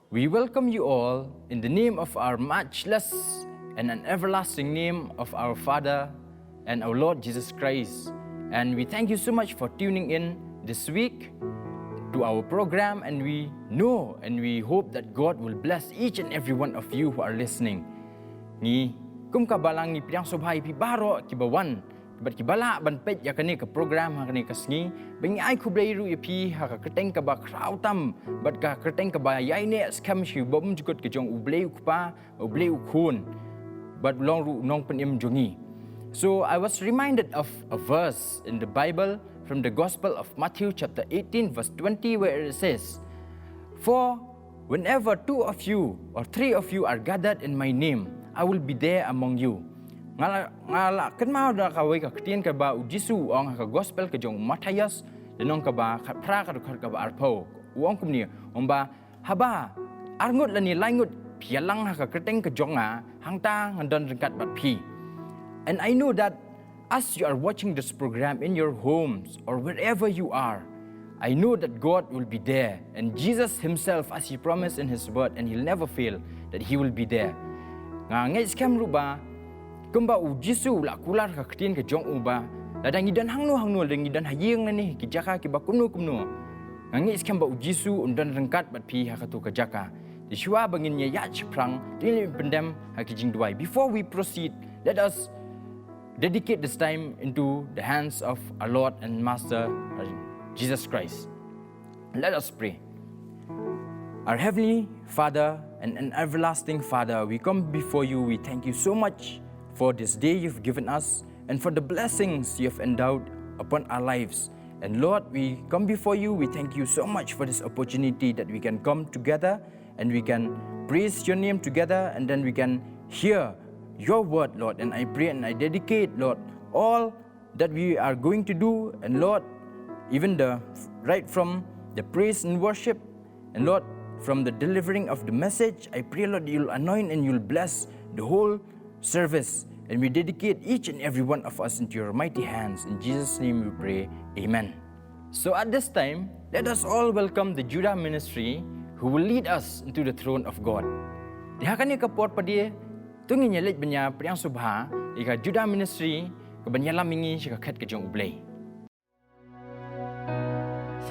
We welcome you all in the name of our matchless and an everlasting name of our Father and our Lord Jesus Christ. And we thank you so much for tuning in this week to our program, and we know and we hope that God will bless each and every one of you who are listening. Ni kum kabalang ni piang sobhay pi baro kibawan bat kibala ban pet ya kani ka program ha kani kasngi bengi ai kublai ru pi ha ka keteng ka ba krautam bat ka keteng ka ba yai ne skam shi bom jukot ke jong ublei ukpa ublei ukhun but long ru nong penim jongi. So I was reminded of a verse in the Bible from the Gospel of Matthew chapter 18 verse 20 where it says, "For whenever 2 of you or 3 of you are gathered in my name, I will be there among you." Ngala kan mau da ka wai kaktien ka ba ujisu ong ka gospel ka jong Matthias denong ka ba pra ka ka ba arpo uong kum ni omba haba arngut la ni laingut pialang ha ka keteng ka jonga hangta ngandon rengkat bat pi. And I know that as you are watching this program in your homes or wherever you are, I know that God will be there, and Jesus himself, as he promised in his word, and he'll never fail, that he will be there. Ngay skam ruba kumba u Jisu la kular ka ktin ka jong uba ladang idan hangno dang idan hayeng na ni kijaka ki ba kumno ngay skam ba u Jisu undan rengkat bat pi ha katu ka jaka Yeshua bangin nya yach prang dili pendam ha ki jing duai. Before we proceed, let us dedicate this time into the hands of our Lord and Master Jesus Christ. Let us pray. Our Heavenly Father and an everlasting Father, we come before you. We thank you so much for this day you've given us and for the blessings you have endowed upon our lives. And Lord, we come before you. We thank you so much for this opportunity that we can come together and we can praise your name together, and then we can hear your word, Lord. And I pray and I dedicate, Lord, all that we are going to do, and Lord, even right from the praise and worship, and Lord, from the delivering of the message, I pray, Lord, you'll anoint and you'll bless the whole service, and we dedicate each and every one of us into your mighty hands. In Jesus' name we pray, amen. So at this time, let us all welcome the Judah ministry who will lead us into the throne of God. Dihakani kapot padi tungin niya lit banya priang subha ika Judah ministry kabanya lamingi siya kaket kajong ublay.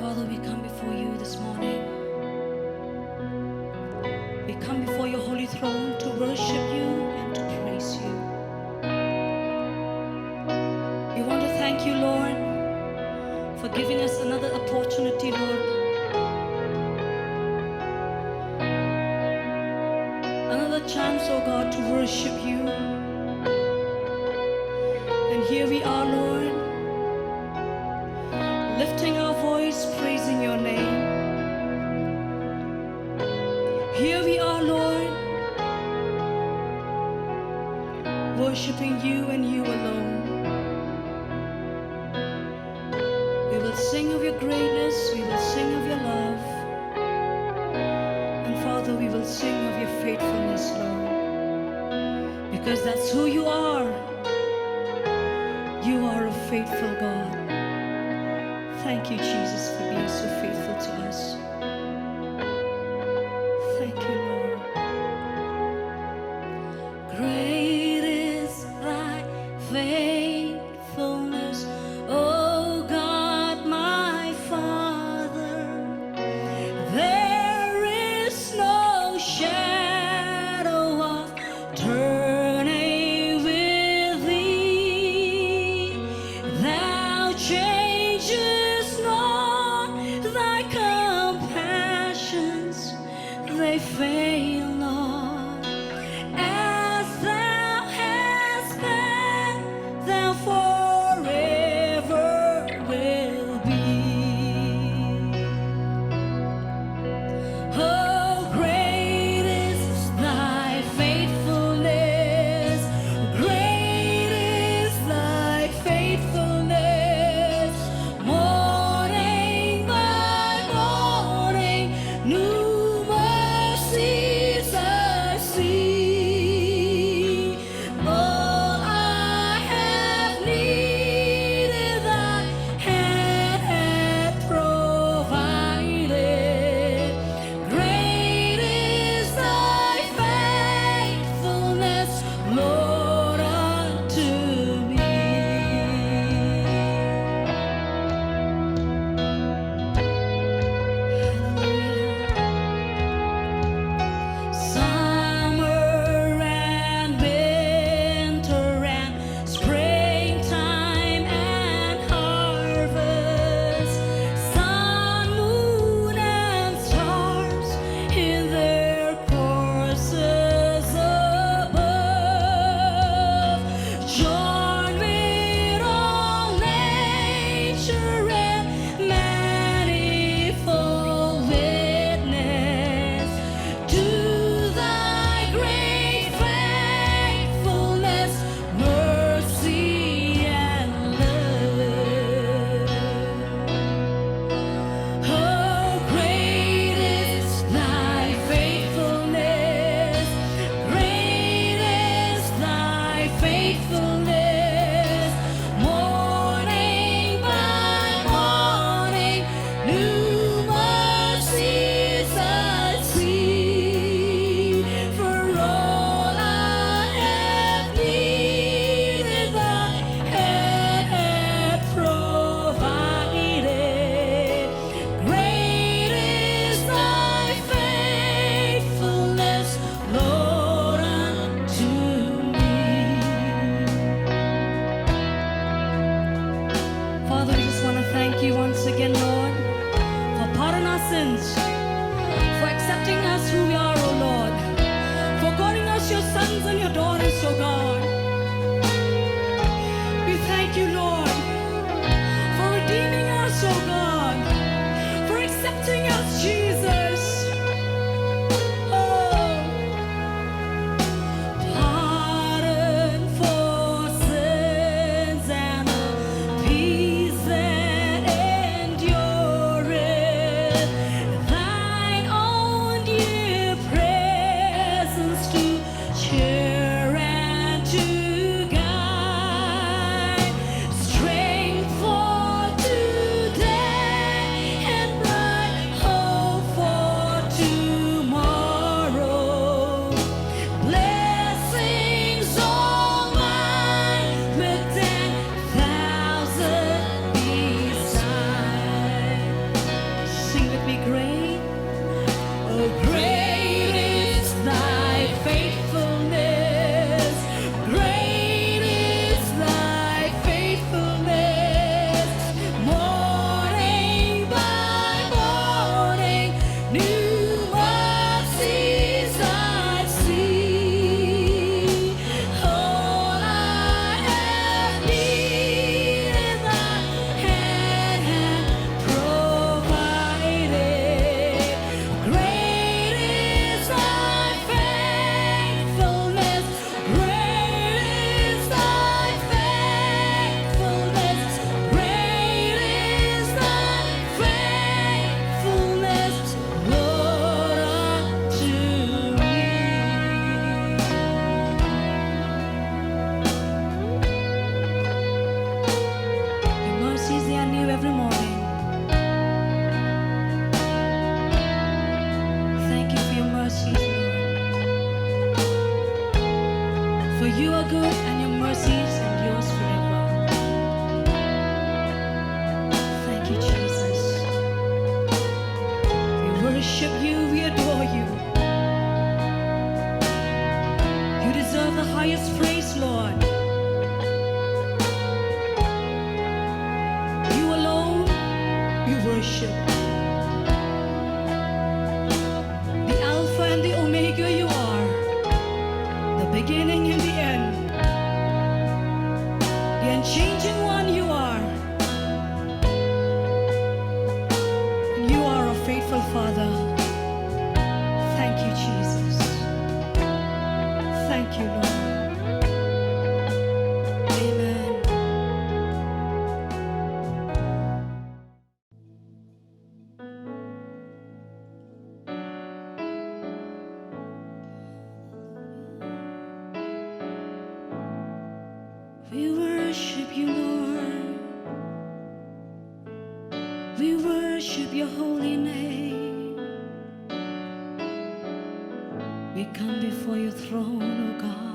Father, we come before you this morning. We come before your holy throne to worship you and to praise you. We want to thank you, Lord, for giving us another opportunity, Lord. Another chance, oh God, to worship you. And here we are, Lord, lifting our voice, praising your name. Here we are, Lord, worshiping you and you alone. We will sing of your greatness, we will sing of your love, and Father, we will sing of your faithfulness, Lord, because that's who you are. You are a faithful God. Thank you, Jesus, for being so faithful to us. Thank you, Lord. Great is thy faithfulness, O God, my Father. There is no shadow of turning with thee. Thou changes not, thy compassions, they fail not. As thou hast been, thou forever will be. Oh, great is thy faithfulness, great is thy faithfulness. Morning by morning, new mercy For you are good and your mercies endures forever. Thank you, Jesus. We worship you, we adore you. You deserve the highest praise, Lord. You alone, we worship. The Alpha and the Omega you are, the beginning and the end, the unchanging one you are. And you are a faithful Father. Thank you, Jesus. Thank you, Lord. Amen. We worship you, Lord. We worship your holy name. We come before your throne, O God,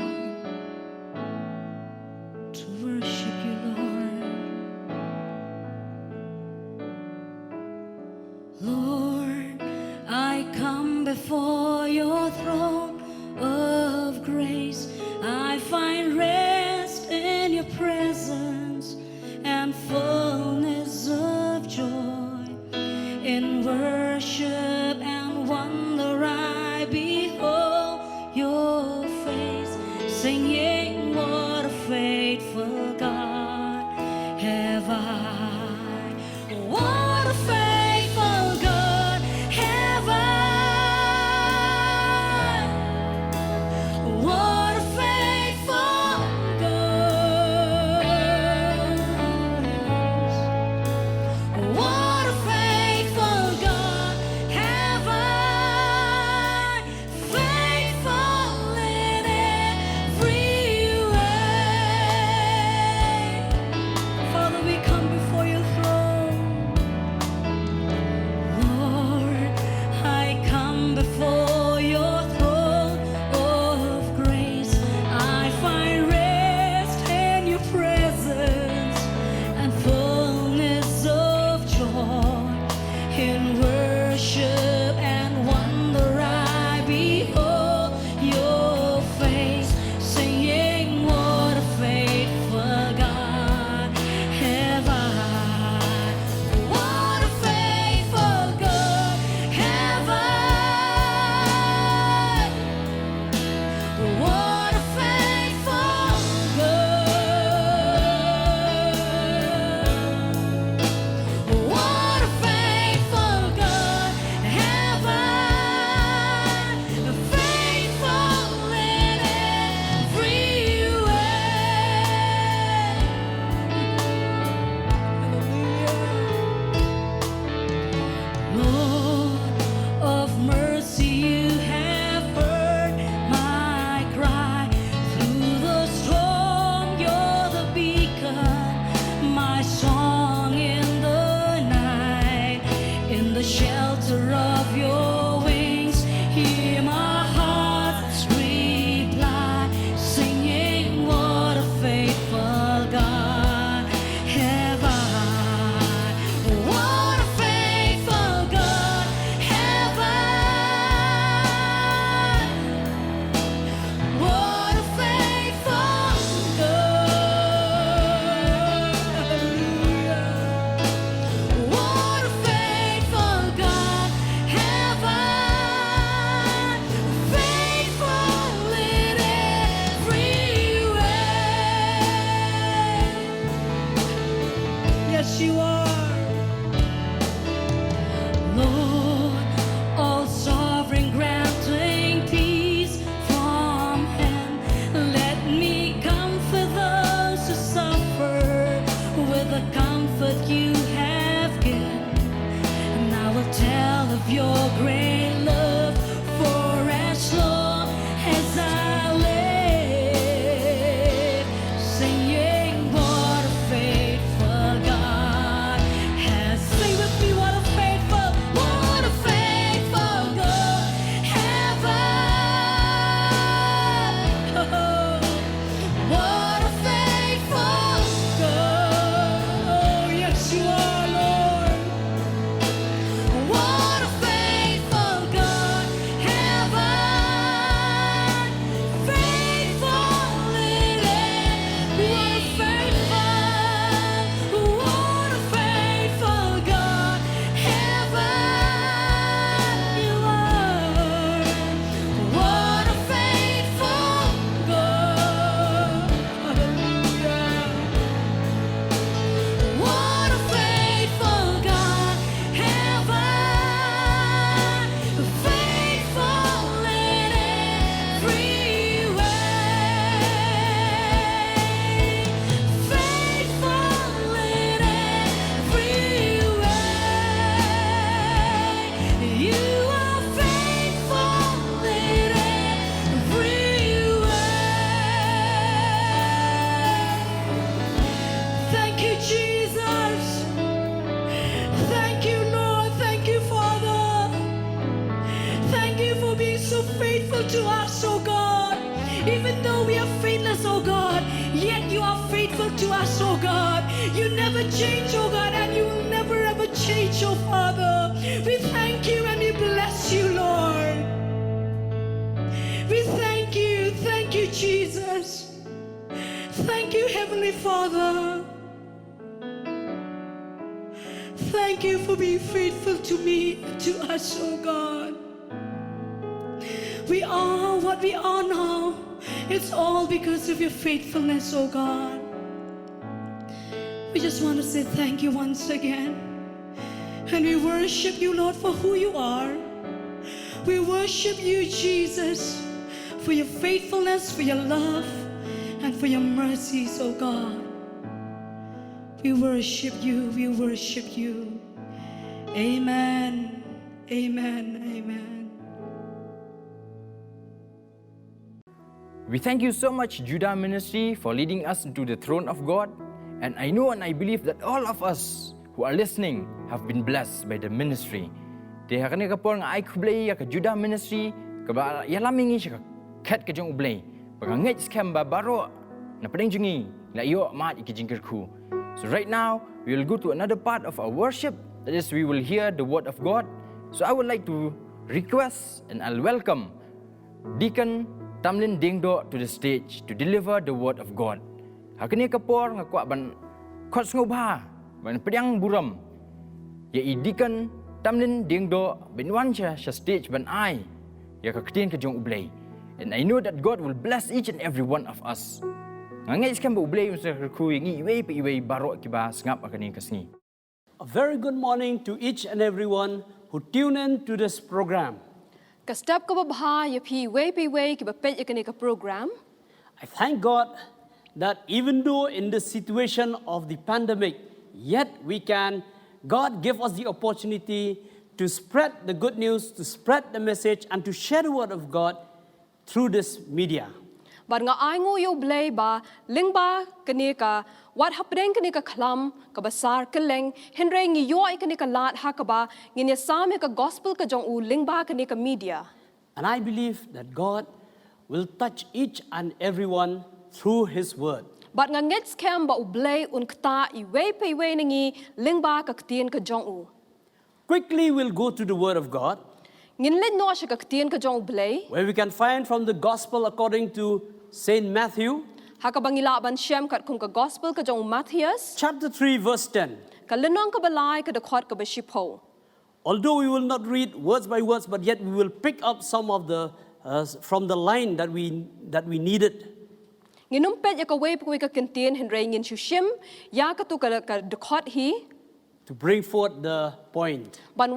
to worship you, Lord. Lord, I come before your throne of grace. I find rest in your presence and fullness of joy. In worship and wonder I behold your face, singing, what a faithful God have I. What a faithful God have I. being so faithful to us, oh God. Even though we are faithless, oh God, yet you are faithful to us, oh God. You never change, oh God, and you will never ever change, oh Father. We thank you and we bless you, Lord. We thank you, Jesus. Thank you, Heavenly Father. Thank you for being faithful to me and to us, oh God. We are what we are now. It's all because of your faithfulness, oh God. We just want to say thank you once again. And we worship you, Lord, for who you are. We worship you, Jesus, for your faithfulness, for your love, and for your mercies, oh God. We worship you, we worship you. Amen, amen, amen. We thank you so much, Judah Ministry, for leading us into the throne of God. And I know and I believe that all of us who are listening have been blessed by the ministry. Dia kani kapor nga ay kublay ka Judah Ministry, ka yalamingi siya kat ka jong ublay. Pagangit scam ba baro na padang jungi la iyo mat ikijingkerku. So right now, we will go to another part of our worship. That is, we will hear the word of God. So I would like to request and I'll welcome Deacon Diengdoh to the stage to deliver the word of God. Hakani kapor nga kwa ban khot ngobha ban pedang buram. Ya Deacon Diengdoh binwan siya stage ban ai. Ya kaktin ka jong ublay. And I know that God will bless each and every one of us. A very good morning to each and everyone who tune in to this program. I thank God that even though in the situation of the pandemic, yet God give us the opportunity to spread the good news, to spread the message, and to share the word of God through this media. But nga ay ngo yo blay ba lingba kanika what happening kanika klam ka basar keleng henre ngi yo ay kanika lat hakaba ngi same ka gospel ka jong u lingba kanika media. And I believe that God will touch each and everyone through his word. But nga ngets kem ba u blay un kta I we pe we ngi lingba ka ktien ka jong u. Quickly we'll go to the word of God, where we can find from the gospel according to Saint Matthew, chapter 3, verse 10. Although we will not read words by words, but yet we will pick up some of the from the line that we needed. To bring forth the point. The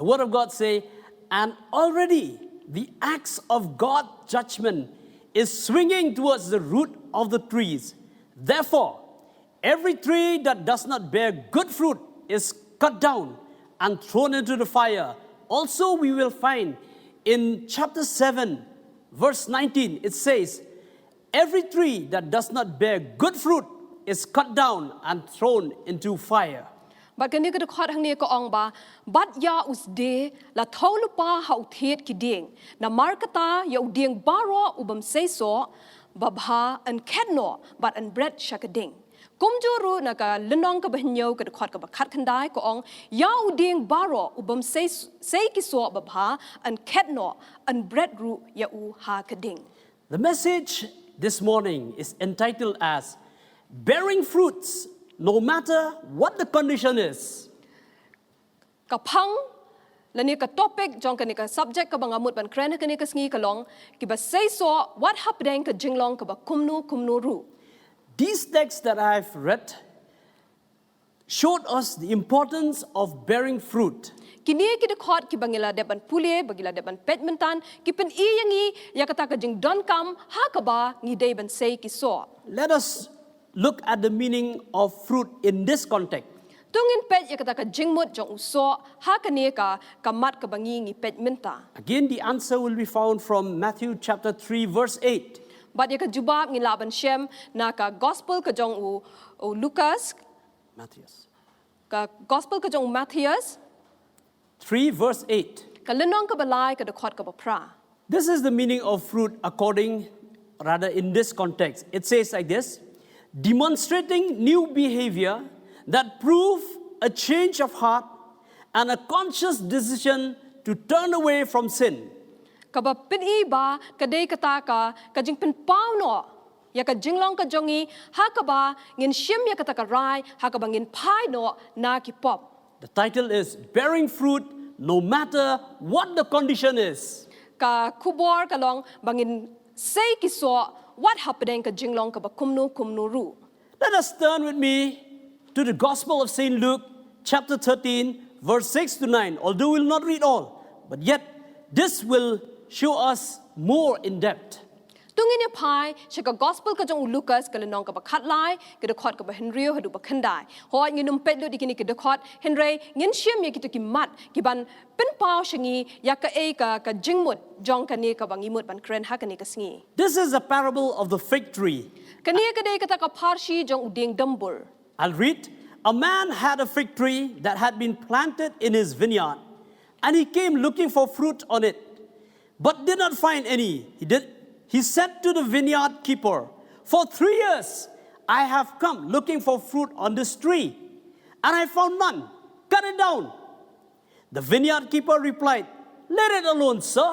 word of God say, and already the axe of God's judgment is swinging towards the root of the trees. Therefore, every tree that does not bear good fruit is cut down and thrown into the fire. Also, we will find in chapter 7, verse 19, it says, every tree that does not bear good fruit is cut down and thrown into fire. But can you get a cut hang near ba? But ya us de la tolupa how teat kidding. Na markata ya uding baro ubam say so, babha and kedno, but and bread shakading. Kumjuru naka linong ka bahinyo ka kat ka bakat kandai ko ong ya uding baro ubam say kiso babha and kedno and bread ru ya u ha kading. The message this morning is entitled as bearing fruits no matter what the condition is. Kapang lani ka topic jong kanika subject ka bangamut ban kren kanika sngi kalong ki ba say so what happening ka jinglong ka ba kumnu ru. These texts that I've read showed us the importance of bearing fruit. Kini ki dekot ki bangila deban pule bagila deban petmentan ki pen iyangi yakata ka jing don kam ha ka ba ngi day ban say ki so. Let us look at the meaning of fruit in this context. Tungin pet yakata ka jingmut jong uso ha ka kamat ka bangi ngi petmenta. Again, the answer will be found from Matthew chapter 3 verse 8. But yaka jubab ngi Laban shem na ka gospel ka jong u Lucas Matthias. Ka gospel ka jong Matthias 3 verse 8. กะละน้องกะบะลายกะดะคอดกะบะพระ This is the meaning of fruit rather in this context. It says like this, demonstrating new behavior that prove a change of heart and a conscious decision to turn away from sin. กะบะเป็นอีบากะเดกะตากะกะจิงเป็นเป้าเนาะยากะจิงลองกะจงอีฮากะบะเงินเชียมยากะตะกะรายฮากะบะเงินพายเนาะนากิปอบ The title is Bearing Fruit No Matter What the Condition is. กะคูบอร์กะลองบะเงินเซกิโซวัดฮับเดงกะจิงลองกะบะคุมนูรู Let us turn with me to the Gospel of St. Luke, chapter 13, verse 6 to 9. Although we will not read all, but yet this will show us more in depth. ตุงเนี่ยพายเชกะกอสเปลกะจงลูคัสกะเลนองกะบะคัดไลกะดะคอดกะบะเฮนรีโอหะดูบะคันไดฮอยงินุมเป็ดลุดิกินิกะดะคอดเฮนเรเงินเชียมยะกิตุกิมัดกิบันเป็นปาวชงียากะเอกะกะจิงมุดจองกะเนกะบังอีมุดบันเครนฮากะเนกะสงี This is a parable of the fig tree. กะเนกะเดกะตะกะพาร์ชีจงอุเดียงดัมบุล I'll read. A man had a fig tree that had been planted in his vineyard, and he came looking for fruit on it, but did not find any. He said to the vineyard keeper, "For 3 years I have come looking for fruit on this tree, and I found none. Cut it down." The vineyard keeper replied, "Let it alone, sir.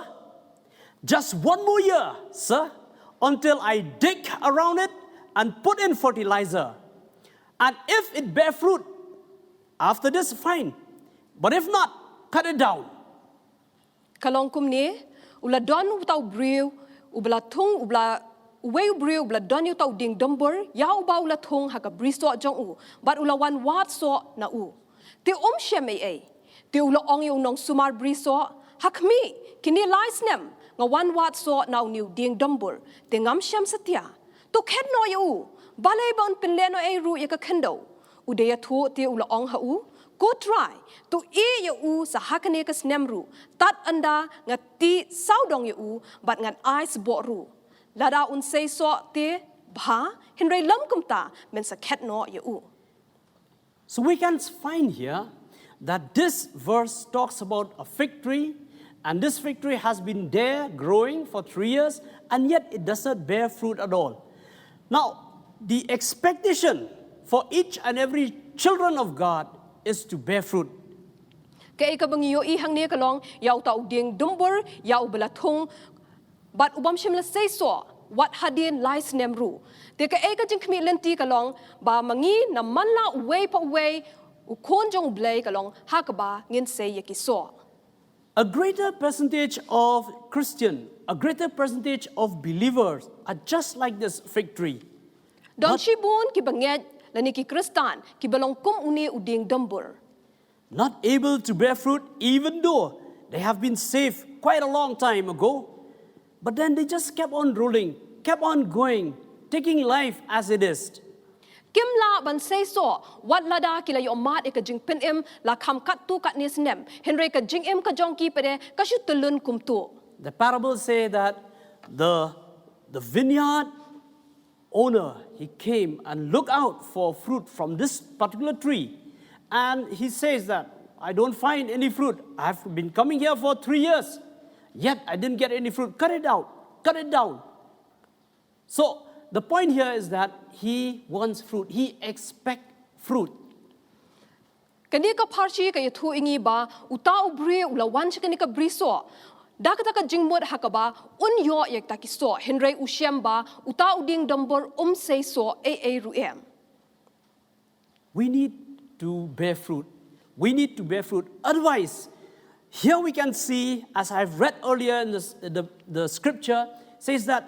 Just 1 more year, sir, until I dig around it and put in fertilizer. And if it bear fruit, after this, fine. But if not, cut it down." กะลองคุมเนอุลาดอนอุตาบริวอุบลาทุงอุบลาเวอุบริวอุบลาดอนอุตาเดียงดัมบุลยาอุบาอุลาทุงฮากะบริโซจงอูบัดอุลาวันวาดโซนาอูติอมเชมเอติอุลาองยูนองสุมาร์บริโซฮักมีกินีไลส์เนมงาวันวาดโซนาอูนิวเดียงดัมบุลติงามเชมสเตียตุเข็ดนอยอูบาเลบอนเป็นเลนเอรูยากะคันโดอุเดียทูติอุลาองฮาอูกูทรายตุอียอูสหกเนกสเนมรูตัดอันดางะตีเศร้าดองยูบัดงานไอส์บอรูลาดาอุนเซโซเตบาเห็นไรล้มกุมตาเป็นสะเข็ดนอยู So we can find here that this verse talks about a fig tree, and this fig tree has been there growing for 3 years, and yet it does not bear fruit at all. Now, the expectation for each and every children of God is to bear fruit. แกก็บังยูอีหังเนี้ยก็ลองยาวเต่าเดียงดุมบร์ยาวเบลาทงบัดอุบัมชิมละเซโซวัดฮัดเดียนไลส์เนมรูแต่แกก็จึงขมิเลนตีก็ลองบามังงี้น้ำมันละเวพอเวอุโคนจงเบลก็ลองฮักบาเงินเซยกิโซ A greater percentage of Christian, a greater percentage of believers are just like this fig tree. ดอนชิบูนกิบังเงดและนี่กิคริสตานกิบลองกุมอุนีอุเดียงดัมบร์ Not able to bear fruit even though they have been saved quite a long time ago. But then they just kept on rolling, kept on going, taking life as it is. กิมลาบันเซโซวัดลาดากิลายอมาดเอกจิงเป็นเอ็มลาคำกัดตูกัดเนสเนมเฮนเรกจิงเอ็มกจองกีไปเดก็ชุดตะลุนคุมตัว The parable say that the vineyard owner, he came and looked out for fruit from this particular tree. And he says that, I don't find any fruit. I've been coming here for 3 years. Yet I didn't get any fruit. Cut it out. Cut it down. So the point here is that he wants fruit. He expects fruit. กันนี้ก็พาร์ชีก็ยทูอิงีบาอุตาอุบรีอุลาวันชกันนี้ก็บริโซดากตะกจิงมดฮักบาอุนยออยากตะกิโซเฮนเรอุเชียมบาอุตาอุดิงดัมบร์เซโซเอรูเอม We need to bear fruit. We need to bear fruit. Otherwise, here we can see, as I've read earlier in the scripture, says that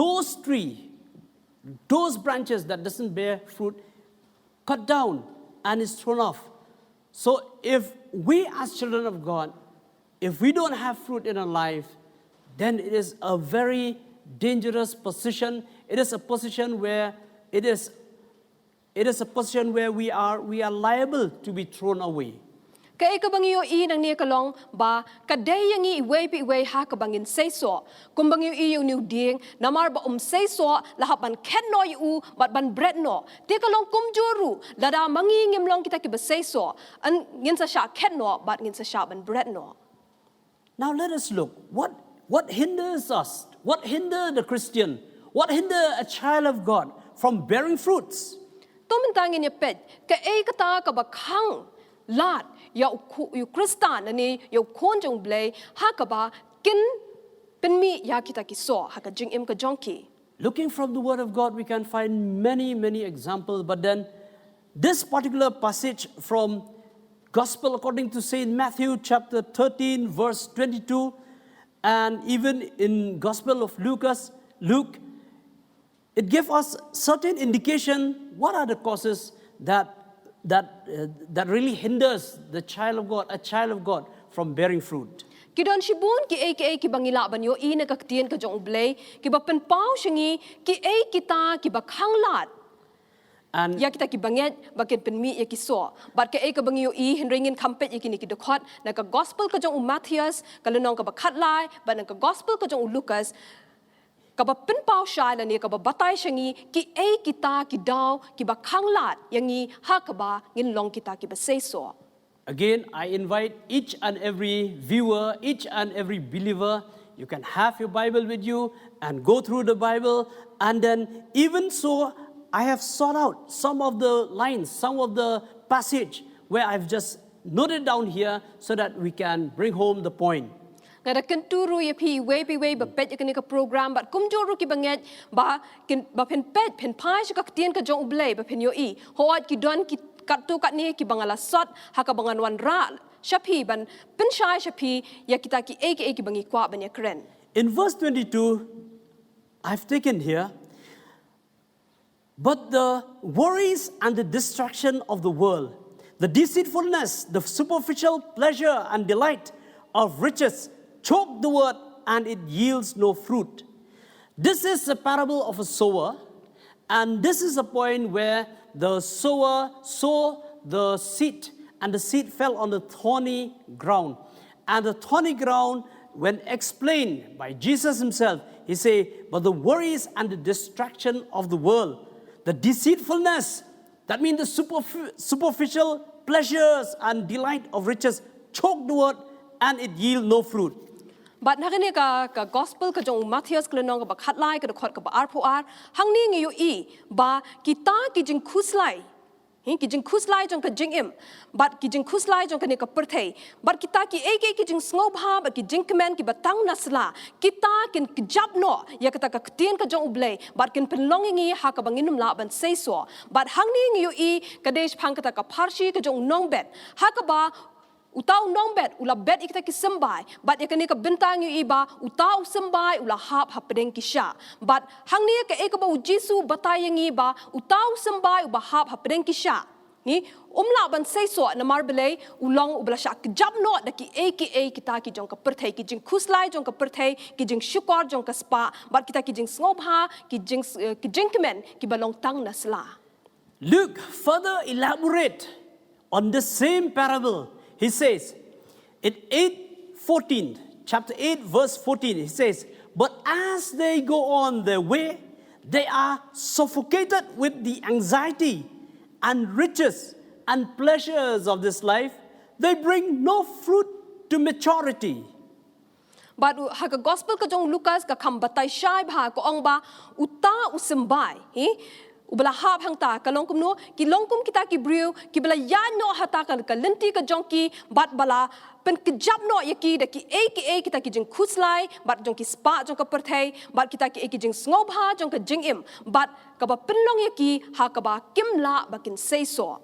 those branches that doesn't bear fruit, cut down and is thrown off. So if we as children of God, if we don't have fruit in our life, then it is a very dangerous position. It is a position where we are liable to be thrown away. Kaya kabangyo nang niya kalong ba kaday yang iway pi iway ha kabangin seiso. Kung bangyo iyo niu ding namar ba seiso lahap ban kenno yu bat ban bread no. Ti kalong kumjuru lada mangingim long kita ki ba seiso. An ngin sa sha kenno bat ngin sa sha ban bread no. Now let us look. What hinders us? What hinder the Christian? What hinder a child of God from bearing fruits? Tomintangin niya ped kaya kata kabakang lat ya u Kristan ani ya kon jong blay ha kaba kin penmi ya kita kiso ha ka jing im ka jonki. Looking from the Word of God, we can find many examples. But then, this particular passage from Gospel according to Saint Matthew, chapter 13, verse 22, and even in Gospel of Luke, it gives us certain indication what are the causes that really hinders the child of God, a child of God, from bearing fruit. Kidon shibun ki bangila banyo ina kaktien ka jong blay ki ba penpau shingi ki kita ki ba khanglat. And Ya kita ki banget bakin penmi ya ki so. Bat ka ka bangyo hinringin kampet ya kini ki dokot na ka gospel ka jong Matthias kalunong ka ba khatlai ba na ka gospel ka jong Lucas ka ba penpau shai la ni ka ba batay shingi ki kita ki daw ki ba khanglat yangi ha ka ba ngin long kita ki ba say so. Again, I invite each and every viewer, each and every believer, you can have your Bible with you and go through the Bible. And then even so, I have sought out some of the lines, some of the passage where I've just noted down here so that we can bring home the point. Ngada kenturu ya pi way ba pet ya ka program bat kumjuru ki banget ba pen pet pen pai ka tien ka jong ublay ba pen yo hoat ki don ki katu kat ni ki bangala sot ha ka bangan wan ra shapi ban pen shai shapi ya kita ki ki bangi kwa ban ya kren. In verse 22, I've taken here, but the worries and the distraction of the world, the deceitfulness, the superficial pleasure and delight of riches choke the word and it yields no fruit. This is a parable of a sower, and this is a point where the sower sowed the seed, and the seed fell on the thorny ground. And the thorny ground, when explained by Jesus himself, he said, but the worries and the distraction of the world, the deceitfulness, that means the superficial pleasures and delight of riches, choke the word and it yield no fruit. But nakini ka gospel ka jong Matthias kalunong ka ba khatlai ka dokot ka ba arpuar hangni ngayo ba kita ki jing khuslai ki jing khuslai jong ka jing im but ki jing khuslai jong ka ni ka perthei but kita ki jing sngob but ki jing kemen ki batang nasla kita kin kjap no ya kata ka ktien ka jong ublay but kin penlongingi ha ka banginum la ban seiso but hangni ngayo ka desh phang kata ka parshi ka jong nongbet ha ka ba utau nongbet ula bet ikita ki sembai but yakani ka bintang yu iba utau sembai ula hap hapedeng kisha but hangni ka ba Jisu batayang iba utau sembai uba hap hapedeng kisha ni umla ban seiso na marbelay ulong ubla sha kjab no da ki kita ki jong ka perthei ki jing khuslai jong ka perthei ki jing shukor jong ka spa but kita ki jing snobha ki jing kemen ki balong tang nasla. Luke further elaborate on the same parable. He says, in chapter 8, verse 14, he says, but as they go on their way, they are suffocated with the anxiety and riches and pleasures of this life. They bring no fruit to maturity. But haga gospel ka jong Lucas ka kambatay shay ba ko ang ba uta usembay ubala hab hang ta kalongkum no ki longkum kita ki briu ki bala yan no hata ka lenti ka jongki bat bala pen kejap no yaki da ki kita ki jing khuslai bat jong ki spa jong ka perthei bat kita ki jing snobha jong ka jing im bat ka ba penlong yaki ha ka ba kimla bakin seiso.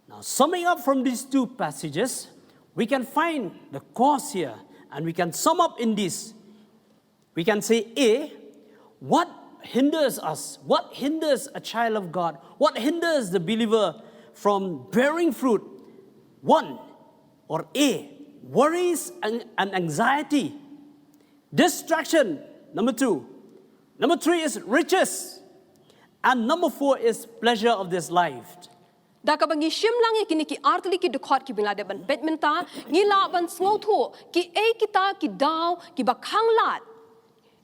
Now summing up from these two passages, we can find the cause here and we can sum up in this. We can say A, what hinders us? What hinders a child of God? What hinders the believer from bearing fruit? One, or A, worries and anxiety. Distraction, number 2. Number 3 is riches. And number 4 is pleasure of this life. Da ka bangi Shillong ya kini ki artli ki dekhot ki bingla de ban bedminta ngi Laban sngo thu ki kita ki daw ki bakhang lat.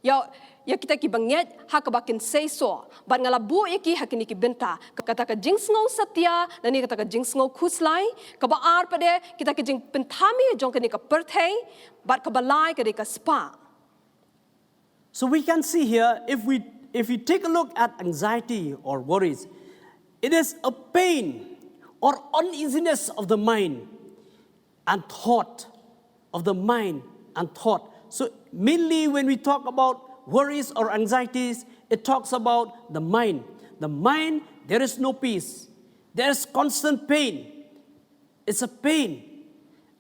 Ya kita ki banget ha ka bakin say so ban ngala bu ya ki hakini ki benta kata ka jing sngo satya dan ni kata ka jing sngo khuslai ka ba ar pade kita ki jing penthami jong kini ka perthei bat ka balai ka de ka spa. So we can see here, if we take a look at anxiety or worries, it is a pain or uneasiness of the mind and thought, of the mind and thought. So mainly when we talk about worries or anxieties, it talks about the mind. The mind, there is no peace. There is constant pain. It's a pain.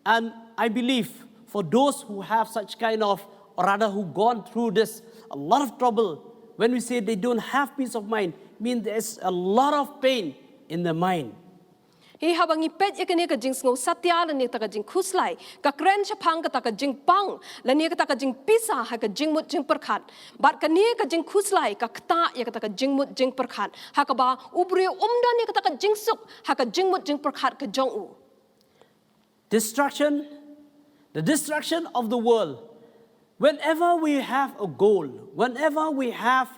And I believe for those who have such kind of, or rather who gone through this, a lot of trouble, when we say they don't have peace of mind, mean there's a lot of pain in the mind. Hi habangi pet ya kini ka jing sngo satya la ni ta ka jing khuslai ka kren chapang ka ta ka jing pang la ni ka ta ka jing pisa ha ka jing mut jing perkhat bat ka ni ka jing khuslai ka kta ya ka ta ka jing mut jing perkhat ha ka ba ubri umdan ni ka ta ka jing suk ha ka jing mut jing perkhat ka jong u. Distraction, the distraction of the world. Whenever we have a goal, whenever we have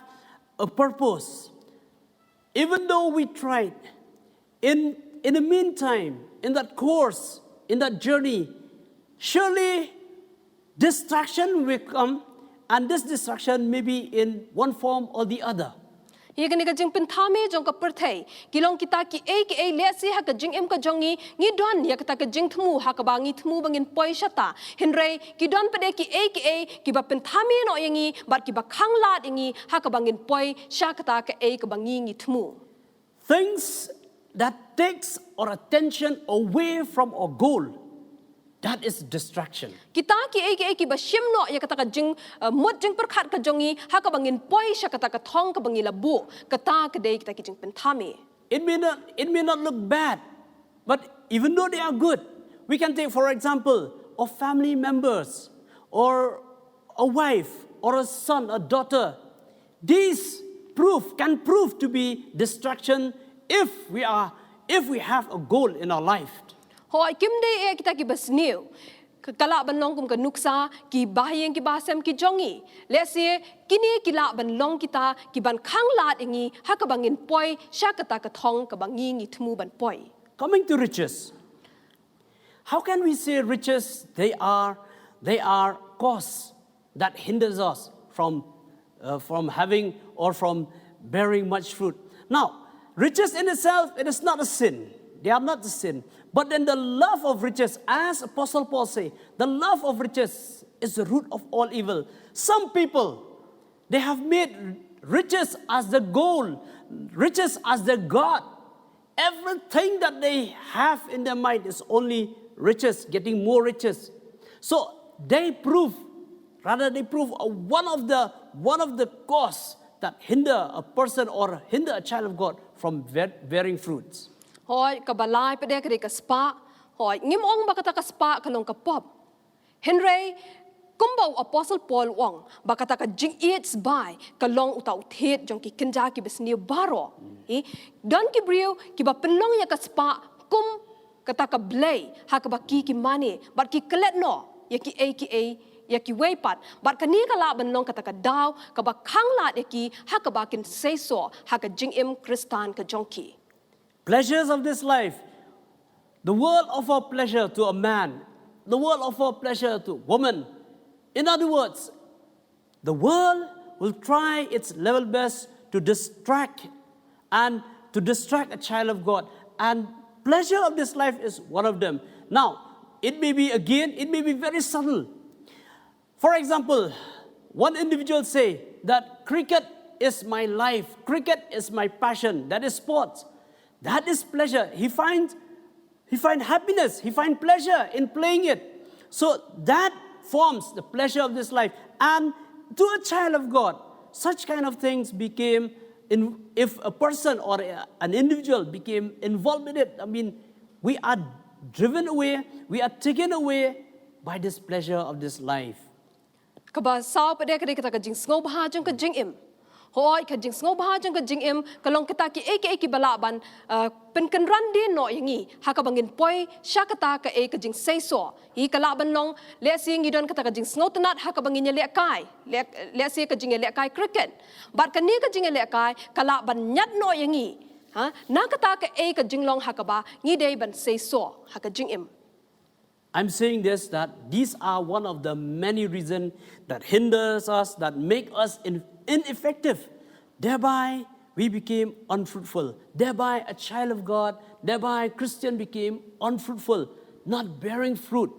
a purpose, even though we tried, in the meantime, in that course, in that journey, surely distraction will come, and this distraction may be in one form or the other. Ye kani ka jing penthame jong ka perthei kilong kita ki a le si ha ka jing em ka jongi ngi don ya ka jing thmu ha ka bangi thmu bangin poishata hinrei ki don pade ki a ki ba penthame no yangi bat ki ba khanglat yangi ha ka bangin poi sha ka ka bangi ngi thmu. Things that takes our attention away from our goal, that is distraction. Kita ki ba shim no ya kata ka jing mut jing perkhat ka jongi ha ka bangin poi sha kata ka thong ka bangi labu kata ka dei kita ki jing penthame. It may not look bad, but even though they are good, we can take for example of family members or a wife or a son, a daughter. These can prove to be distraction if we have a goal in our life. Hoi kim de kita ki basniu kala ban long kum ka nuksa ki bahayeng ki basem ki jongi lese kini kila ban long kita ki ban khanglat ingi ha ka bangin poi sha kata ka thong ka bangi ngi thmu ban poi. Coming to riches, how can we say riches? They are cause that hinders us from having or from bearing much fruit. Now, riches in itself, it is not a sin. They are not a sin. But then the love of riches, as Apostle Paul say, the love of riches is the root of all evil. Some people, they have made riches as the goal, riches as their God. Everything that they have in their mind is only riches, getting more riches. So they prove one of the cause that hinder a person or hinder a child of God from bearing fruits. Hoi kabalai pede kre ka spa hoi ngim ong bakata ka spa kalong ka pop Henry kumbau Apostle Paul wong bakata ka jing eats by kalong utau thet jong ki kenja ki besniu baro don ki brio ki ba penlong ya ka spa kum kata ka blay ha ka ba ki mani bat ki klet no ya ki ya ki weipat bat ka ni ka la ban long kata ka daw ka ba khanglat ya ki ha ka ba kin say so ha ka jing em kristan ka jongki. Pleasures of this life, the world offer pleasure to a man, the world offer pleasure to a woman. In other words, the world will try its level best to distract a child of God. And pleasure of this life is one of them. Now, it may be very subtle. For example, one individual say that cricket is my life, cricket is my passion, that is sports. That is pleasure. He finds happiness, he finds pleasure in playing it. So that forms the pleasure of this life. And to a child of God, such kind of things became, if a person or an individual became involved in it, I mean, we are driven away, we are taken away by this pleasure of this life. Kaba sao pede kade kata ka jing sngo bha jong ka jing im hoi ka jing sngo ba jang ka jing em ka long kita ki eki bala ban pen kan ran din no yangi ha ka bangin poi sha kata ka ka jing sei so hi ka la ban long le sing idon kata ka jing sngo tanat ha ka bangin le kai le si ka jing le kai cricket bat ka ni ka jing le kai ka la ban nyat no yangi ha na kata ka jing long ha ka ba ngi dei ban sei so ha ka jing em. I'm saying this that these are one of the many reasons that hinders us, that make us ineffective. Thereby, we became unfruitful. Thereby, a child of God, thereby, Christian became unfruitful, not bearing fruit.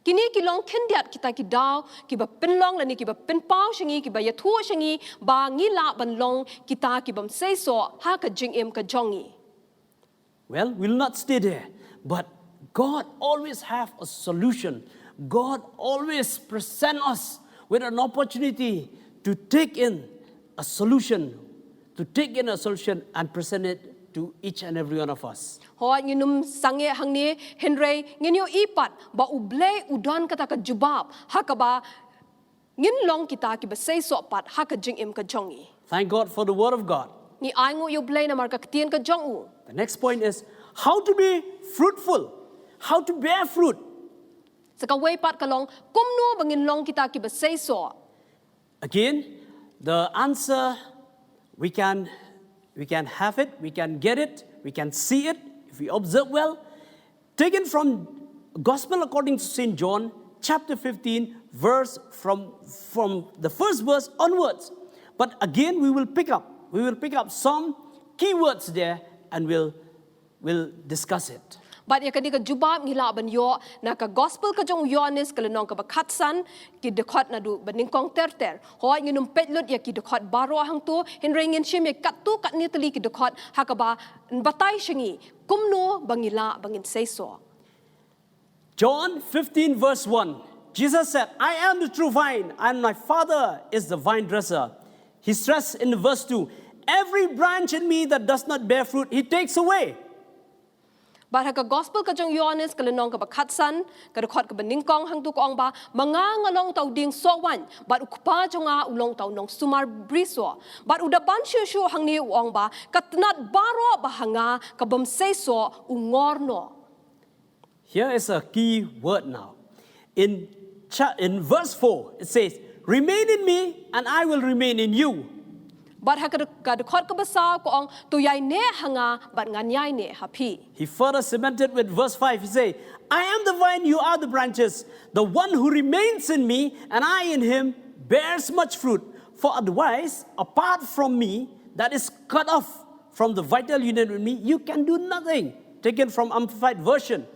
Kini ki long kendiat kita ki daw ki ba penlong lani ki ba penpau shingi ki ba yathu shingi ba ngi la ban long kita ki bam sei so ha ka jing em ka jongi. Well, we'll not stay there, but God always have a solution. God always present us with an opportunity to take in a solution, and present it to each and every one of us. Hoi nginum sange hangni henrei nginyo ipat ba uble udon kata ka jubab ha ka ba ngin long kita ki ba sei so pat ha ka jing em ka jongi. Thank God for the word of God. Ni ai ngo yo blay na mar ka tien ka jong u. The next point is how to be fruitful, how to bear fruit. Saka way pat ka long kumno bangin long kita ki ba sei so. Again, the answer we can have it, we can get it, we can see it if we observe well. Taken from Gospel according to St. John, chapter 15, verse from the first verse onwards. But again, we will pick up some keywords there, and we'll discuss it. But ya kadi ka jubab ngila ban yo na ka gospel ka jong Yohanes ka lenong ka bakhatsan ki dekhat na du baning kong ter hoi nginum petlut ya ki dekhat baro hang tu hinringin shim ya katu kat ni tali ki dekhat hakaba batai shingi kumno bangila bangin say so. John 15 verse 1, Jesus said, I am the true vine and my Father is the vine dresser. He stressed in verse 2, every branch in me that does not bear fruit, he takes away. But haka gospel ka jong Yohanes ka lenong ka bakhatsan ka dekhat ka baning kong hang tu kong ba mga ngalong tau ding so wan but ukpa jonga ulong tau nong sumar briso but udaban shu hang ni uong ba katnat baro bahanga ka bam say so ungorno. Here is a key word now. In verse 4, it says, remain in me and I will remain in you. But haka dekhat ka basa ko ong tuyay ne hanga but nganyay ne hapi. He further cemented with verse 5. He says, I am the vine, you are the branches. The one who remains in me and I in him bears much fruit. For otherwise, apart from me, that is cut off from the vital union with me, you can do nothing. Taken from Amplified Version.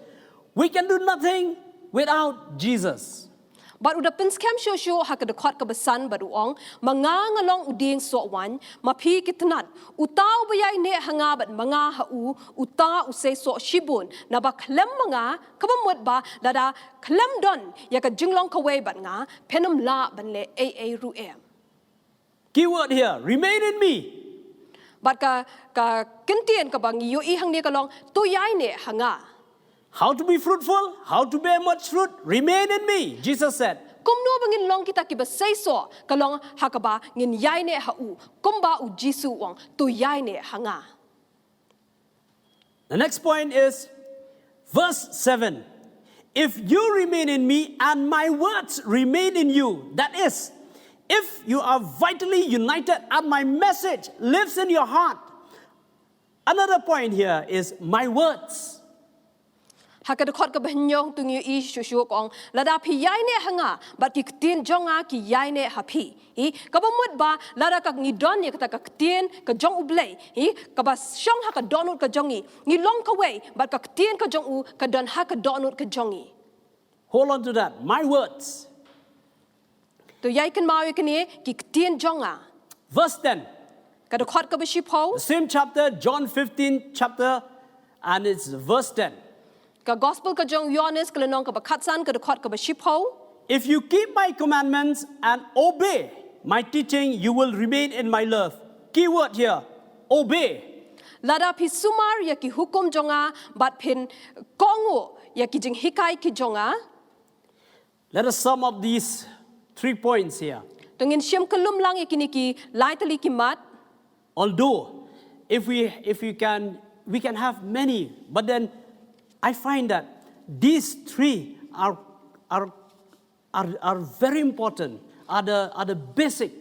We can do nothing without Jesus. But uda pinskem shu haka dekhat ka basan baruong mga ngalong uding so wan mapi kitnat utaw bayay ne hanga bat mga hau uta usay so shibun na ba klem mga kabamot ba lada klem don ya ka jinglong kaway bat nga penum la ban le a ruem. Keyword here, remain in me. But ka kintien ka bang yu I hang ni ka long tuyay ne hanga. How to be fruitful, how to bear much fruit, remain in me, Jesus said. Kumno bangin long kita ki ba say so kalong hakaba ngin yai ne hau kumba u Jisu wang tu yai ne hanga. The next point is verse 7. If you remain in me and my words remain in you, that is, if you are vitally united and my message lives in your heart. Another point here is my words. Haka dekhat ka banyong tungi I shushu kong lada pi yai ne hanga but ki ktien jonga ki yai ne hapi I kabamut ba lada ka ngidon ye kata ka ktien ka jong ublay I ka ba shong haka donut ka jongi ni long ka way but ka ktien ka jong u ka don haka donut ka jongi. Hold on to that, my words. To yai kan mawi kani ki ktien jonga. Verse 10. Ka dekhat ka bashipho The same chapter, John 15 chapter, and it's verse 10. ka gospel ka jong Yohanes ka lenong ka bakhatsan ka dekhat ka bashipho. If you keep my commandments and obey my teaching, you will remain in my love. Keyword here, obey. Lada pi sumar ya ki hukum jonga bat pin kongo ya ki jing hikai ki jonga. Let us sum up these 3 points here. Tungin siyam kalum lang yakini ki lai tali ki mat. Although, if we can have many, but then I find that these three are very important, are the basic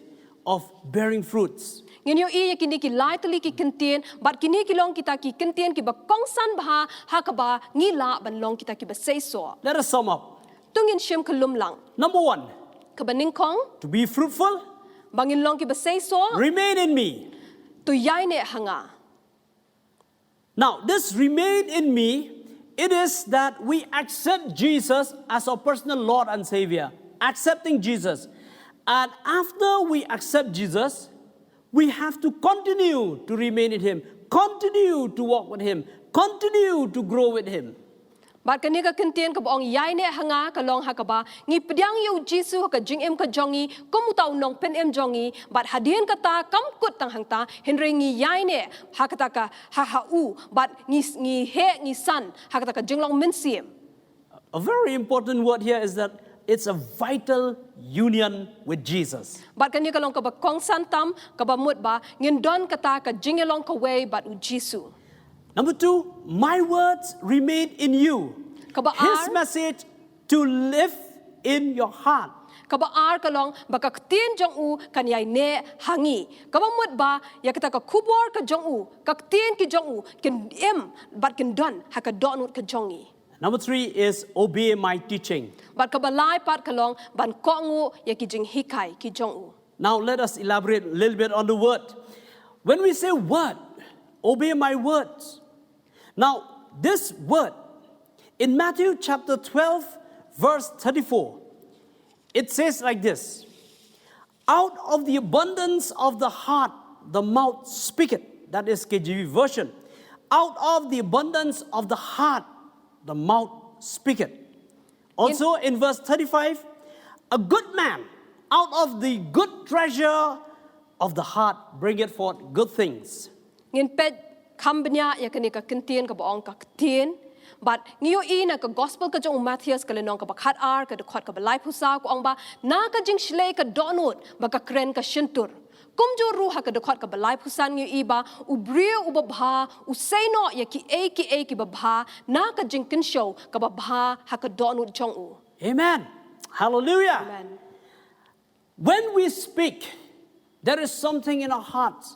of bearing fruits. Ngin yo iya kini ki lai tali ki kentien, but kini ki long kita ki kentien ki ba kongsan baha hakaba ngila ban long kita ki ba seiso. Let us sum up. Tungin siyam kalum lang. Number 1, Kabaning kong, to be fruitful, bangin long ki ba seiso, remain in me. tu yai ne hanga. Now, this remain in me, it is that we accept Jesus as our personal Lord and Savior. Accepting Jesus. And after we accept Jesus, we have to continue to remain in Him, continue to walk with Him, continue to grow with Him. Bat kani ka kentien ka boong yai ne hanga ka long hakaba ngi pediang yu Jisu ka jing em ka jongi komutaw nong pen em jongi bat hadien kata kamkut tang hangta henry ngi yai ne hakata ka ha u bat ngi he ngi san hakata ka jing long men siem. A very important word here is that it's a vital union with Jesus. Bat kani ka long ka ba kong santam ka ba mut ba ngin don kata ka jing long ka way bat u Jisu. Number 2, my words remain in you. Kabaar. His message to live in your heart. Kabaar ka long baka ktien jong u kanyay ne hangi. Kabamut ba ya kita ka kubor ka jong u ka ktien ki jong u ken em bat ken don ha ka donut ka jongi. Number 3 is obey my teaching. Bat kabalay pat ka long ban ko ngu ya ki jing hikay ki jong u. Now let us elaborate a little bit on the word. When we say word, obey my words. Now, this word, in Matthew chapter 12, verse 34, it says like this, out of the abundance of the heart, the mouth speaketh. That is KJV version. Out of the abundance of the heart, the mouth speaketh. Also in verse 35, a good man, out of the good treasure of the heart, bringeth forth good things. Ngin ped kambnya ya kani ka kentien ka boong ka ktien. But ngiyo ina ka gospel ka jong Matthew ka lenong ka bakhat ar ka dekhot ka balay pusa ko ang ba na ka jing shlay ka donut baka kren ka shintur. Kumjo ruha ka dekhot ka balay pusan ngiyo iba ubriyo ubabha usayno ya ki ki babha na ka jing kinshow ka babha ha ka donut jong u. Amen. Hallelujah. Amen. When we speak, there is something in our hearts.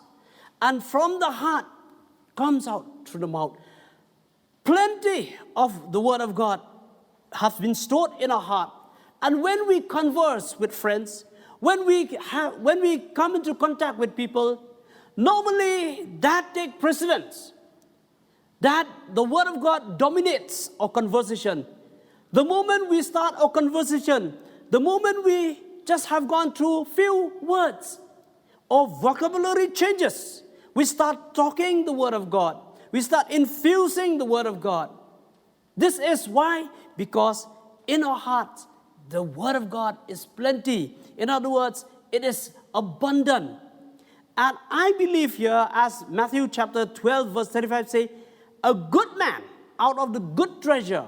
And from the heart comes out through the mouth. Plenty of the word of God has been stored in our heart. And when we converse with friends, when we come into contact with people, normally that takes precedence. That the word of God dominates our conversation. The moment we start our conversation, the moment we just have gone through few words or vocabulary changes, we start talking the word of God. We start infusing the word of God. This is why, because in our hearts, the word of God is plenty. In other words, it is abundant. And I believe here, as Matthew chapter 12, verse 35 say, a good man out of the good treasure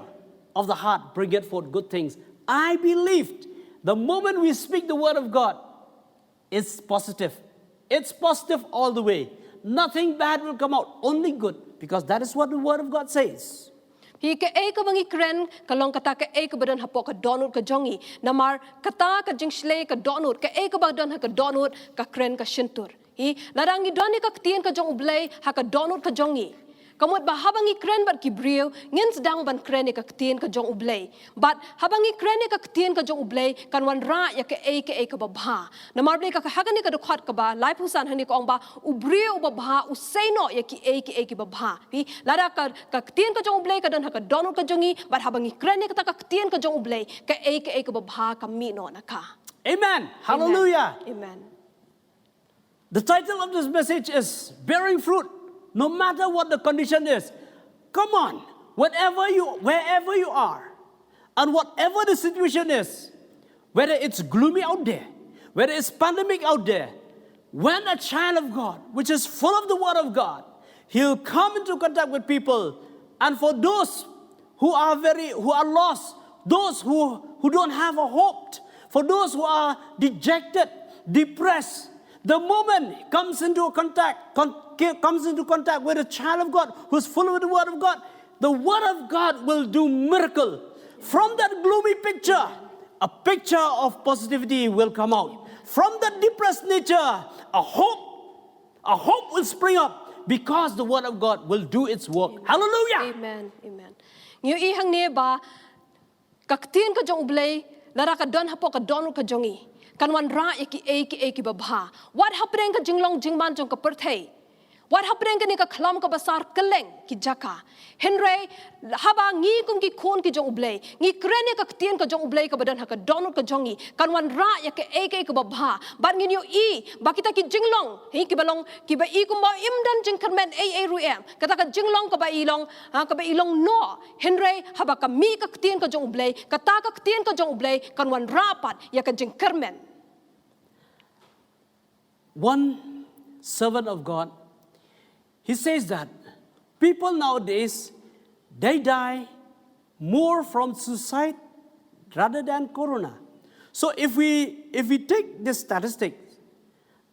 of the heart bringeth forth good things. I believed the moment we speak the word of God, it's positive. It's positive all the way. Nothing bad will come out, only good, because that is what the word of God says. Hi ka ka bangi kren kalong kata ka ka badan hapo ka donut ka jongi namar kata ka jing shlay ka donut ka badan ha ka donut ka kren ka shintur. Hi larangi doni ka ktien ka jong ublay ha ka donut ka jongi. Kamot ba habang ikren bat kibriyo ngin sedang ban kren ka ktien ka jong ublay. But habang ikren ka ktien ka jong ublay kan wan ra ya ka ka babha. Namar blay ka hagan ni ka dokhat ka ba lai pusan hani ko ang ba ubriyo babha usayno ya ki babha. Hi lara ka ktien ka jong ublay ka dan ha ka donut ka jongi but habang ikren ka ta ka ktien ka jong ublay ka babha ka mino na ka. Amen. Hallelujah. Amen. The title of this message is Bearing Fruit. No matter what the condition is, come on, wherever you are, and whatever the situation is, whether it's gloomy out there, whether it's pandemic out there, when a child of God, which is full of the word of God, he'll come into contact with people, and for those who are lost, those who don't have a hope, for those who are dejected, depressed, the moment he comes into contact with a child of God who's full of the Word of God, the Word of God will do miracle. From that gloomy picture, a picture of positivity will come out. From that depressed nature, a hope will spring up because the Word of God will do its work. Hallelujah! Amen. Amen. Ngiu I hang ne ba kaktin ka jong ublay lara ka don hapo ka don ka jongi kanwan ra ki babha what happening ka jinglong jingman jong ka perthei what happening ka ni ka khlam ka basar keleng ki jaka henry haba ngi kung ki khon ki jong ublay ngi krene ka ktien ka jong ublay ka badan ha ka don ka jongi kanwan ra ki ka babha ban ngi yo I ba kita ki jinglong hi ki balong ki ba I kumba imdan jingkermen ruem kata ka jinglong ka ba ilong no henry haba ka mi ka ktien ka jong ublay kata ka ktien ka jong ublay kanwan rapat ka jingkermen. One servant of God, he says that people nowadays, they die more from suicide rather than corona. So if we take this statistic,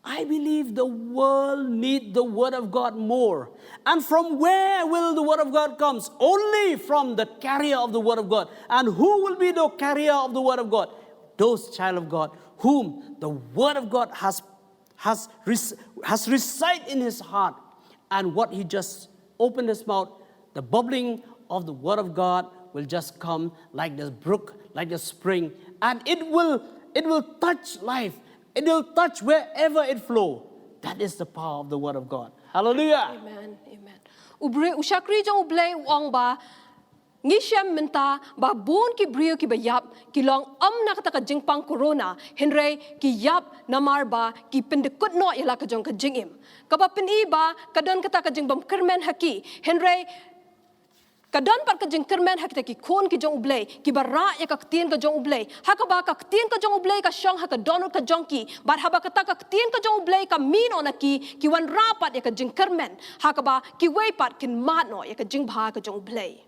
I believe the world needs the Word of God more. And from where will the Word of God come? Only from the carrier of the Word of God. And who will be the carrier of the Word of God? Those child of God whom the Word of God has resided in his heart. And what he just opened his mouth, the bubbling of the Word of God will just come like the brook, like the spring, and it will touch life. It will touch wherever it flows. That is the power of the Word of God. Hallelujah. Amen. Amen. Ubre ushakri jong ublay uang ba ngishem menta ba bun ki brio ki bayap ki long na kata ka jingpang corona henry ki yap namar ba ki pendekut no yala ka jong ka jingim kaba peni ba kadon kata ka jingbam kermen haki henry kadon par ka jing kermen hakita ki khon ki jong ublay ki bara ya ka tien ka jong ublay hakaba ka tien ka jong ublay ka shong haka donut ka jong ki bar haba kata ka tien ka jong ublay ka min on ki wan rapat ya ka jing kermen hakaba ki way pat kin mat no ya ka jing bha ka jong ublay.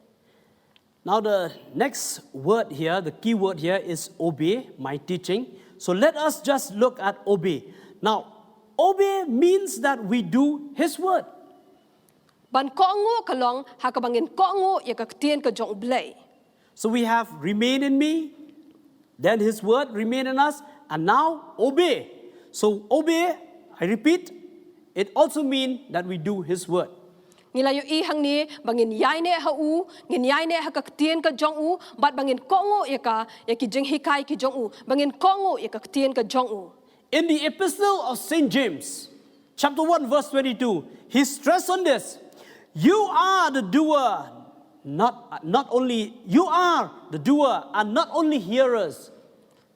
Now the next word here, the key word here is obey, my teaching. So let us just look at obey. Now, obey means that we do His word. Ban kongo kalong hakabangin kongo ya kaktian ka jong ublay. So we have remain in me, then His word remain in us, and now obey. So obey, I repeat, it also means that we do His word. Ngilayo ihang ni bangin yai ne hau ngin yai ne hakaktian ka jong u bat bangin kongo ya ki jing hikai ki jong u bangin kongo ya kaktian ka jong u. In the epistle of St. James, chapter 1, verse 22, he stressed on this. You are the doer, not only you are the doer and not only hearers.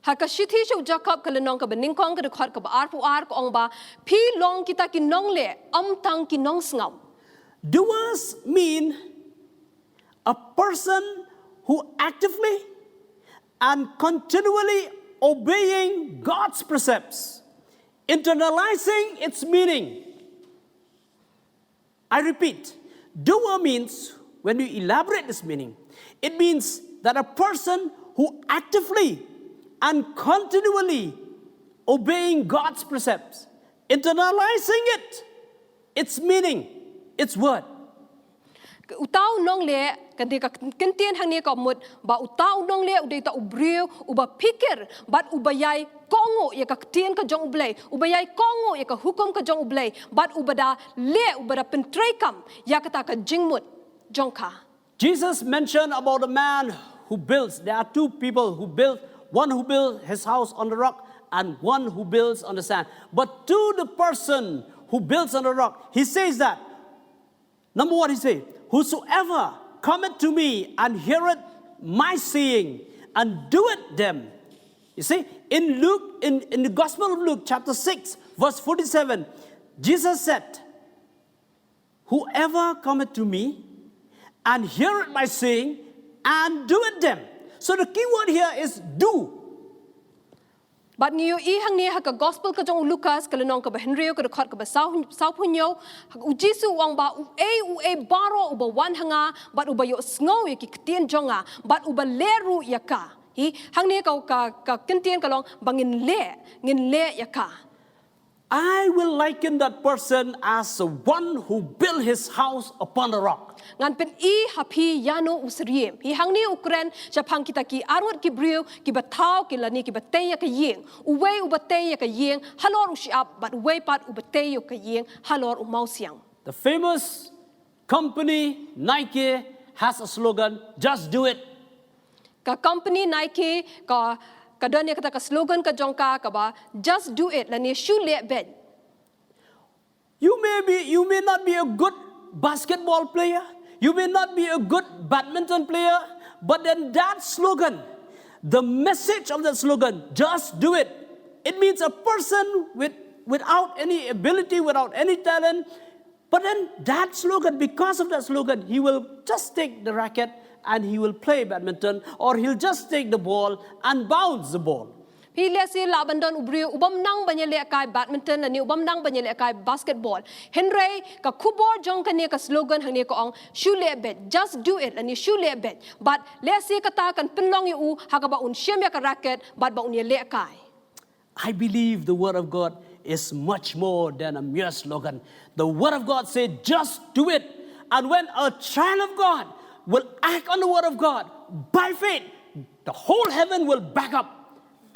Hakashithi shu Jacob kalenong ka bening kong ka dekhot ka ba arpu ar ko ong ba pi long kita ki nong le tang ki nong sngam. Doers mean a person who actively and continually obeying God's precepts, internalizing its meaning. I repeat, doer means, when you elaborate this meaning, it means that a person who actively and continually obeying God's precepts, internalizing its meaning, its word. Utaw nong le kandi ka kentien hang ni ka mut ba utaw nong le udai ta ubriu uba pikir bat ubayai kongo ya ka tien ka jong ublay ubayai kongo ya ka hukum ka jong ublay bat ubada pentrekam ya kata ka jingmut jongka. Jesus mentioned about a man who builds. There are two people who build. One who builds his house on the rock and one who builds on the sand. But to the person who builds on the rock, he says that, number one, he says, whosoever cometh to me and heareth my saying and doeth them. You see, in Luke, in the Gospel of Luke, chapter 6, verse 47, Jesus said, whoever cometh to me and heareth my saying and doeth them. So the key word here is do. But niyo ihang ni haka gospel ka jong Lucas kalenong ka ba Henry ka dekhot ka ba sau punyo ujisu wang ba baro uba wan hanga but uba yo sngow ya ki ktien jonga but uba leru ya ka hi hang ne ka kin tien ka long bangin le ya ka I will liken that person as the one who built his house upon a rock. ngan pen I hapi yano usriem hi hang ni ukren cha phang kita ki arwat ki briu ki bathaw ki lani ki batay ya ka yeng uwe u batay ya ka yeng halor u shiap but uwe pat u batay yo ka yeng halor u mau siang. The famous company Nike has a slogan, just do it. Ka company Nike ka don ya kata ka slogan ka jongka ka ba just do it lani shu le bed. You may not be a good basketball player, you may not be a good badminton player, but then that slogan, the message of that slogan, just do it. It means a person without any ability, without any talent, but then that slogan, because of that slogan, he will just take the racket and he will play badminton, or he'll just take the ball and bounce the ball. Hi le si Laban don ubri ubam nang banyele kai badminton lani ubam nang banyele kai basketball. Henry ka kubor jong kane ka slogan hang ne ko ong shu le bet just do it lani shu le bet. But le si kata kan penlong yu ha ka ba un shem ya ka racket but ba un ye le kai. I believe the word of God is much more than a mere slogan. The word of God said, just do it. And when a child of God will act on the word of God by faith, the whole heaven will back up.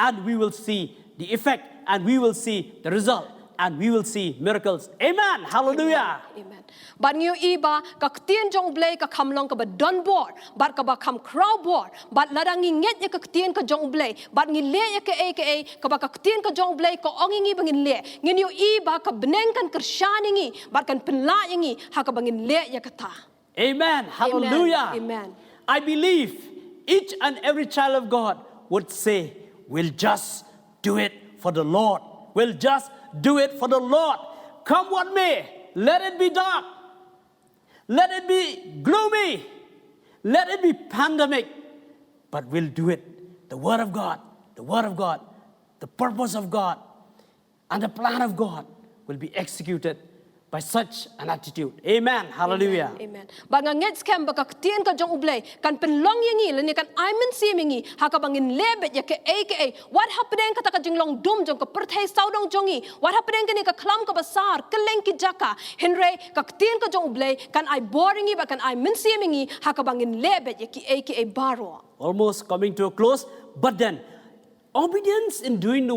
And we will see the effect, and we will see the result, and we will see miracles. Amen. Hallelujah. Amen. But new iba ka tien jong blay ka kamlong ka ba don board, but ka ba kam crow board, but ladang nget ya ka tien ka jong blay, but ngi le ya ka ba ka tien ka jong blay ko ong ngi bangin le. Ngi new iba ka beneng kan kershani ngi, but kan penla ngi ha ka bangin le ya ka ta. Amen. Hallelujah. Amen. I believe each and every child of God would say, we'll just do it for the Lord. We'll just do it for the Lord. Come what may, let it be dark. Let it be gloomy. Let it be pandemic. But we'll do it. The Word of God, the Word of God, the purpose of God, and the plan of God will be executed by such an attitude. Amen. Hallelujah. Amen. Ba nga ngets kem ba ka tien ka jong ublay kan penlong yangi lani kan aimen simingi ha ka bangin lebet ya ke aka what happening ka ta ka jinglong dum jong ka perthai saudong jongi what happening ka ni ka klam ka basar keleng ki jaka henry ka tien ka jong ublay kan ai boringi ba kan aimen simingi ha ka bangin lebet ya ki aka baro. Almost coming to a close, but then obedience in doing the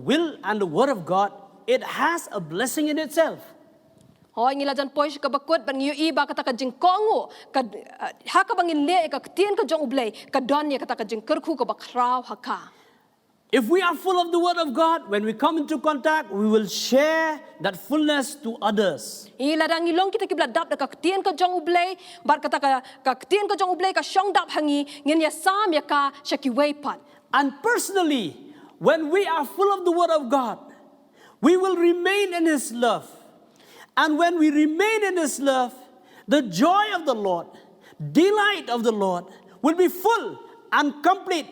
will and the word of God, it has a blessing in itself. Hoy ngila jan poish ka bakut ban yu iba kata ka jingkongo ka ha ka bangin le ka tien ka jong ublay ka don ya kata ka jingkerku ka bakraw haka. If we are full of the word of God, when we come into contact, we will share that fullness to others. Ila dang ilong kita kibla dap ka tien ka jong ublay bar kata ka tien ka jong ublay ka shong dap hangi ngin ya sam ya ka shaki weipat. And personally, when we are full of the word of God, we will remain in his love. And when we remain in his love, the joy of the Lord, delight of the Lord will be full and complete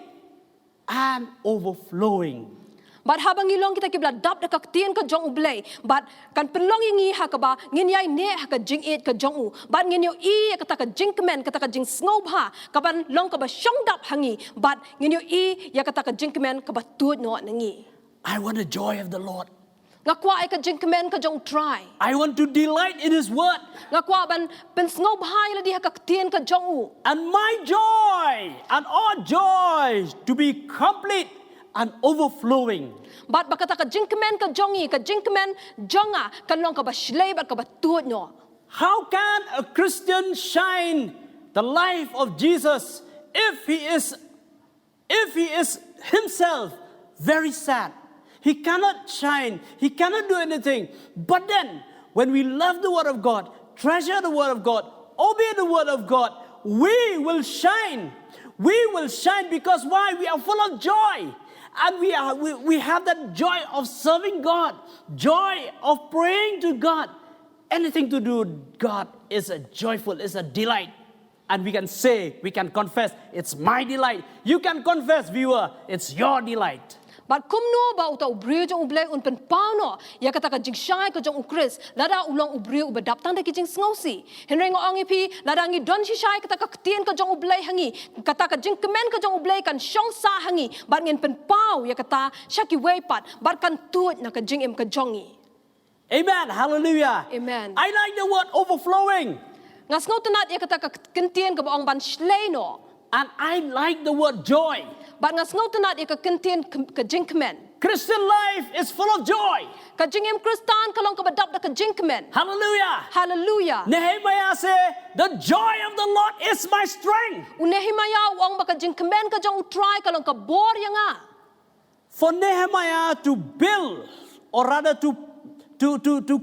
and overflowing. But habang ilong kita kibla dap ka tien ka jong ublay, but kan penlong ingi ha ka ba ngin yai ne ha ka jing it ka jong u, but ngin yo I kata ka jing kemen kata ka jing snob ha ka ban long ka ba shong dap hangi, but ngin yo I ya kata ka jing kemen ka ba tuod no nangi. I want the joy of the Lord. Ngakwa ay ka jing kemen ka jong try. I want to delight in his word. Ngakwa ban pen snob ha ila di ha ka tien ka jong u. And my joy and our joy to be complete and overflowing. But bakata ka jing kemen ka jongi ka jing kemen jonga kan long ka ba shlay ba ka ba tuod no. How can a Christian shine the life of Jesus if he is himself very sad? He cannot shine. He cannot do anything. But then, when we love the Word of God, treasure the Word of God, obey the Word of God, we will shine. We will shine because why? We are full of joy. And we have that joy of serving God, joy of praying to God. Anything to do with God is a joyful, is a delight. And we can say, we can confess, it's my delight. You can confess, viewer, it's your delight. But kum no ba uta ubrio jong ublay un pen pau no ya kata ka jing shai ka jong ukris lada ulong ubrio ubadap tang da ki jing sngosi henry ngo angi pi lada ngi don shi shai kata ka tien ka jong ublay hangi kata ka jing kemen ka jong ublay kan shong sa hangi bat ngin pen pau ya kata shaki way pat bat kan tuot na ka jing em ka jongi. Amen. Hallelujah. Amen. I like the word overflowing. Ngas ngau tenat ya kata ka kentien ka baong ban shlei no. And I like the word joy. But ngas ngau tenat ya ka kentien ka jing kemen. Christian life is full of joy. Ka jing em kristan kalong ka badap da ka jing kemen. Hallelujah. Hallelujah. Nehemiah say, the joy of the Lord is my strength. Unehimaya wang baka jing kemen ka jong utray kalong ka bor ya nga. For Nehemiah to build, or rather to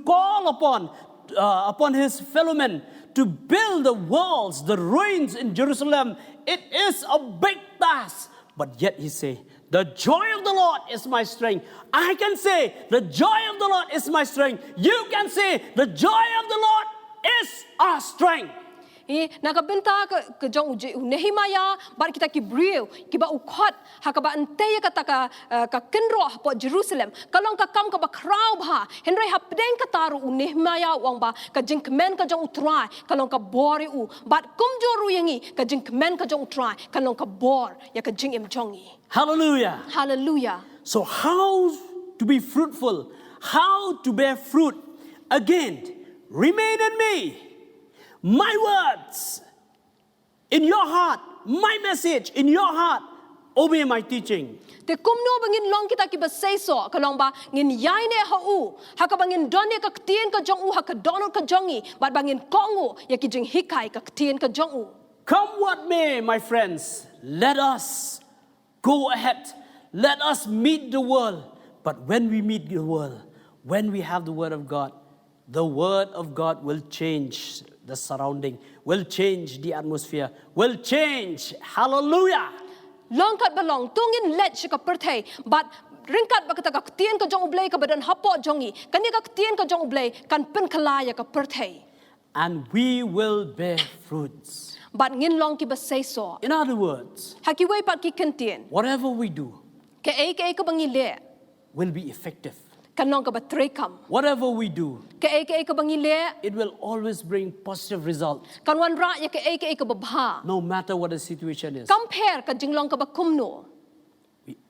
call upon his fellow men to build the walls, the ruins in Jerusalem, it is a big task. But yet he say, the joy of the Lord is my strength. I can say, the joy of the Lord is my strength. You can say, the joy of the Lord is our strength. Nakabenta ka jong Nehemiah bar kita ki briu ki ba ukhat hakaba antay kata ka kenro po Jerusalem kalong ka kam ka ba kraw ba henry hapdeng ka taru Nehemiah wang ba ka jing kemen ka jong utrai kalong ka bori u bat kum joru yangi ka jing kemen ka jong utrai kalong ka bor ya ka jing em jongi. Hallelujah. Hallelujah. So how to be fruitful, how to bear fruit? Again, remain in me. My words in your heart, my message in your heart, obey my teaching. Te kumno bangin long kita ki basay so kalong ba ngin yai ne ha u hakabangin don ka ktien ka jong u hakadonol ka jongi bat bangin kongu ya ki jing hikai ka ktien ka jong u. Come what may, my friends, let us go ahead. Let us meet the world. But when we meet the world, when we have the word of God will change the surrounding, will change the atmosphere, will change. Hallelujah. Long kat balong tungin let shika perthei but ringkat ba kata ka ktien ka jong ublay ka badan hapo jongi kani ka ktien ka jong ublay kan pen khalaya ka perthei. And we will bear fruits. But ngin long ki basay so. In other words, Haki way pat ki kentien. whatever we do Ke e ka bangi le will be effective. kanong ka batrekam. Whatever we do, Ke e ka bangi le it will always bring positive results, kan wan ra ya ke e ka babha. no matter what the situation is. Compare ka jinglong ka bakumno.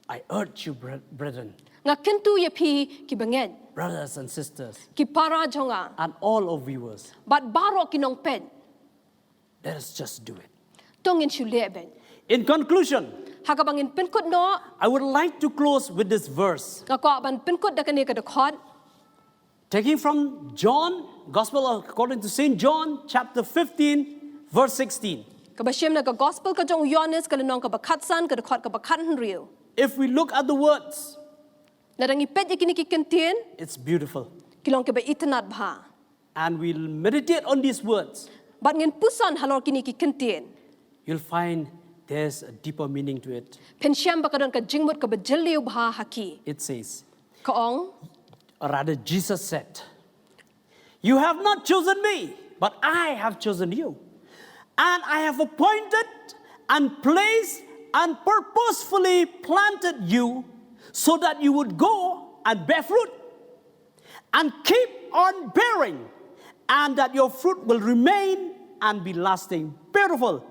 I urge you, brethren, Nga kentu ya pi ki bangen. brothers and sisters, Ki para jonga. and all of viewers, But baro kinong pen. let us just do it. Tungin shule ben. In conclusion, Hakabangin penkut no. I would like to close with this verse, Nga ko ban penkut da kani ka dakot. taking from John, Gospel according to St. John, chapter 15, verse 16. Kabashim na ka gospel ka jong Yohanes ka nong ka bakatsan ka dakot ka bakatan riu. If we look at the words, Nadangi pet ya kini ki kentien. it's beautiful. Kilong ka ba itanat bha. And we'll meditate on these words. But ngin pusan halor kini ki kentien. You'll find there's a deeper meaning to it. Pensyam ba ka don ka jingmut ka bajeliu bha haki. It says, Kaong. or rather Jesus said, you have not chosen me, but I have chosen you. And I have appointed and placed and purposefully planted you so that you would go and bear fruit and keep on bearing, and that your fruit will remain and be lasting. Beautiful.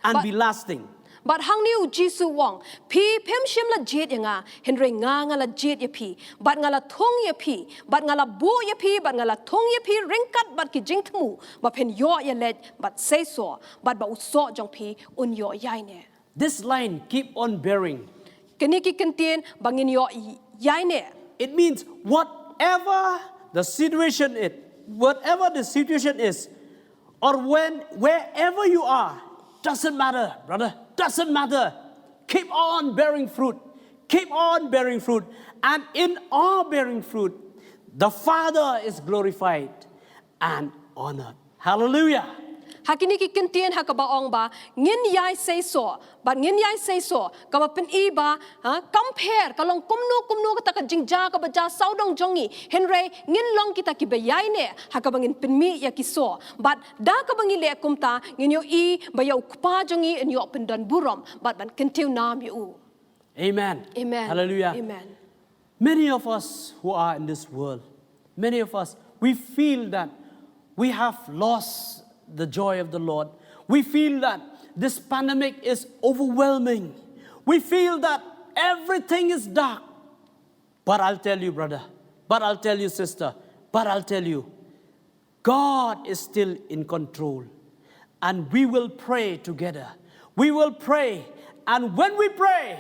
And be lasting. But hang niu Jisu wong. Pi pem shim la jet nga. Henry nga la jet ya pi. But nga la thong ya pi. But nga la bu ya pi. But nga la thong ya pi. Ringkat but ki jing tmu. But pen yo ya let. But say so. But ba uso jong pi. Un yo yai ne. This line, keep on bearing, Keniki kentien bangin yo yai ne. it means whatever the situation is, or wherever you are, doesn't matter, brother, doesn't matter. Keep on bearing fruit. Keep on bearing fruit. And in our bearing fruit, the Father is glorified and honored. Hallelujah. Hakini ki kentien hakabaong ba ngin yai say so. But ngin yai say so. Kaba pen iba compare kalong kumno kata ka jingja ka baja saudong jongi. Henry ngin long kita ki bayai ne hakabangin penmi ya kiso. But da ka bangile kumta ngin yo I bayau kpa jongi en yo pendan burom. But ban kentiu nam yu. Amen. Amen. Hallelujah. Amen. Many of us who are in this world, many of us, we feel that we have lost the joy of the Lord. We feel that this pandemic is overwhelming. We feel that everything is dark. But I'll tell you, brother, but I'll tell you, sister, but I'll tell you, God is still in control. And we will pray together. We will pray. And when we pray,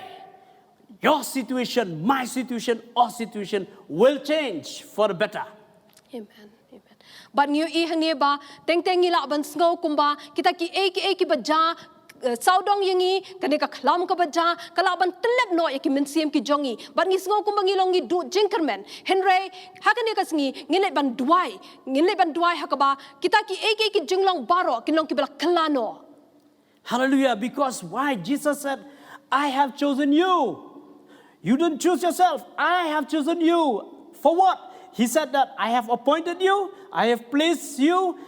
your situation, my situation, our situation will change for the better. Amen. Amen. But ngiu I hang ba teng ngi Laban sngo kumba kita ki baja saudong yangi kani ka khlam ka baja kalaban telep no ki mensiam ki jongi but ngi sngo kumba ngi longi du jinkerman henry hakani ka sngi ngile ban duai hakaba kita ki jinglong baro kinlong ki bala klano. Hallelujah. Because why? Jesus said, I have chosen you. You didn't choose yourself. I have chosen you. For what? He said that I have appointed you. I have placed you.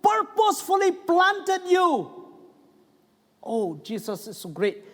Purposefully planted you. Oh, Jesus is so great.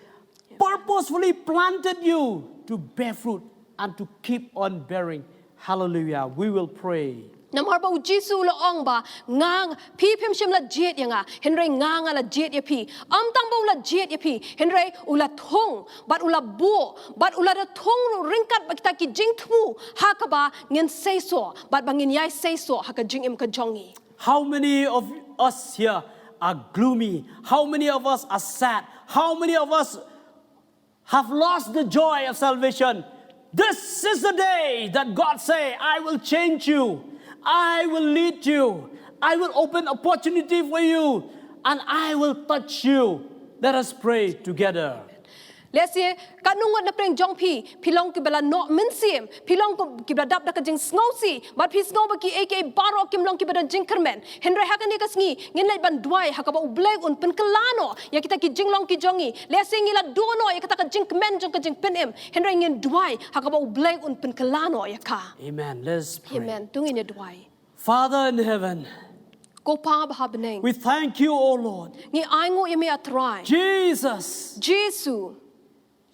Purposefully planted you to bear fruit and to keep on bearing. Hallelujah. We will pray. Namar ba ujisu lo ong ba ngang pi phim shim la jet yanga henry ngang la jet ya pi am tang ba la jet ya pi henry ula thong but ula bo but ula da thong ringkat ba kita ki jing thu ha ka ba ngin say so but bangin yai say so ha ka jing im ka jongi. How many of us here are gloomy? How many of us are sad? How many of us have lost the joy of salvation? This is the day that God say, I will change you. I will lead you. I will open opportunity for you. And I will touch you. Let us pray together. Let's say kanungot na preng jong pilong ki bala no mensim pilong ki bala dap da ka jing snowsi but pis no ba ki aka baro kim long ki bala jing kermen henry hakani ka sngi ngin lai ban duai hakaba ublek un pen kelano ya kita ki jing long ki jongi let's say ngila dono ya kita ka jing kemen jong ka jing penem henry ngin duai hakaba ublek un pen kelano ya ka. Amen. Let's pray. Amen. Tungin ya duai. Father in heaven, Ko pa ba beneng we thank you, O Lord. ngi aingo ya me atrai Jesus, Jesu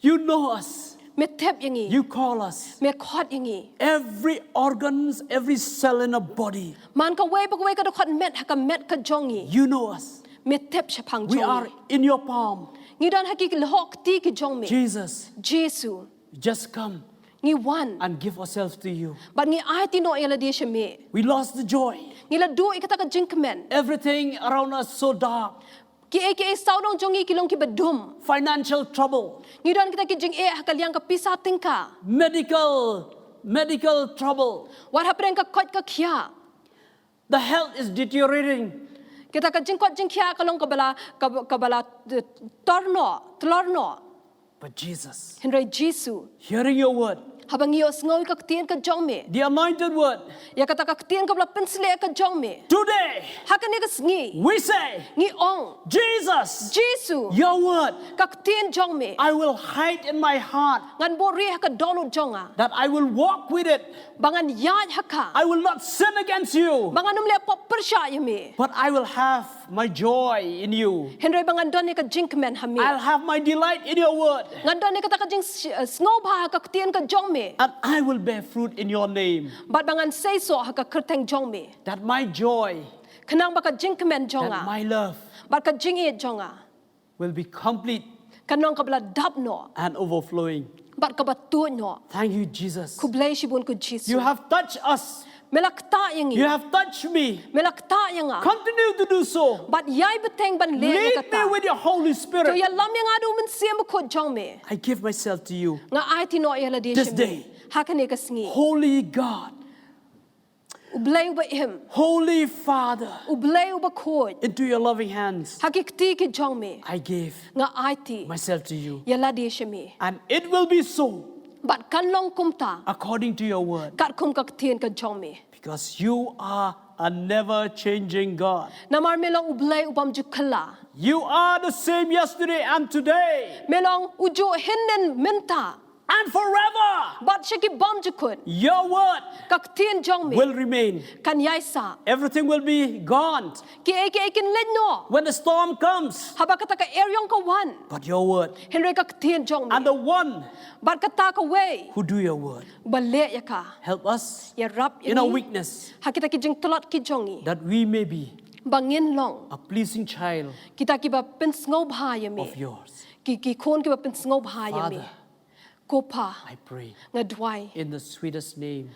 you know us. me tep yangi You call us. me khot yangi Every organs, every cell in our body. man ka we ka khot met ha ka met ka jongi You know us. me tep chapang We are jongi in your palm. ngi dan ha ki lhok ti ki jong me Jesus, Jesu just come ngi wan and give ourselves to you. but ngi ai ti no yala de shme We lost the joy. ngi la do ikata ka jinkmen Everything around us so dark. ki aka saudong jongi ki long ki badum Financial trouble. ngi dan kita ki jing ha ka liang ka pisa tingka Medical trouble. what happen ka khot ka khia The health is deteriorating. kita ka jingkot jing khia ka long ka bala torno But Jesus, henry Jesu hearing your word, habang iyo sngoy ka tien ka jong me the anointed word, ya kata ka tien ka bala pensle ka jong me today hakani ka sngi we say, ngi ong Jesus, Jesu your word, ka tien jong me I will hide in my heart, ngan bo ri ha ka download jonga that I will walk with it. bangan yaj haka I will not sin against you, bangan umle pop persya ya me but I will have my joy in you. henry bangan don ka jinkmen ha me I'll have my delight in your word, ngan don ka ta ka jing snow ba ka tien ka jong me and I will bear fruit in your name. but bangan say so ha ka kerteng jong me That my joy, kanang ba ka jinkmen that jonga my love but ka jing e jonga will be complete kanong ka bala dap no and overflowing. but ka batu no Thank you, Jesus. ku blay shibun ku Jesus You have touched us. melakta yang You have touched me. melakta yang a Continue to do so. but yai beteng ban le Lead me kata with your Holy to Spirit. ya lam yang adu men siam ko jong me I give myself to you. nga ai ti no ya la de This shim day. hakane ka sngi Holy God, u blay ba him Holy Father, u blay ba ko into your loving hands, hakikti ki jong me I give nga ai ti myself to you. ya la de shim And it will be so but kan long kumta according to your word, kat kum ka tien ka jong me because you are a never-changing God. namar melong u blay u bam ju khala You are the same yesterday and today melong ujo hinnen menta and forever. But she ki bom jukun. Your word Kak tien jong mi. will remain. Kan yai sa. Everything will be gone Ki kin len no. when the storm comes. Haba kata ka eryong ka wan. But your word Henry kak tien jong and mi. the one But kata ka way. who do your word. Balik ya ka. Help us Ya rap in our ini. weakness Ha kita ki jeng telot ki jongi. that we may be Bangin long. a pleasing child Kita ki ba pen sngob ha ya mi. of yours. Ki kon ki ba pen sngob ha ya mi. Father, Ko pa. I pray Ngadwai. in the sweetest name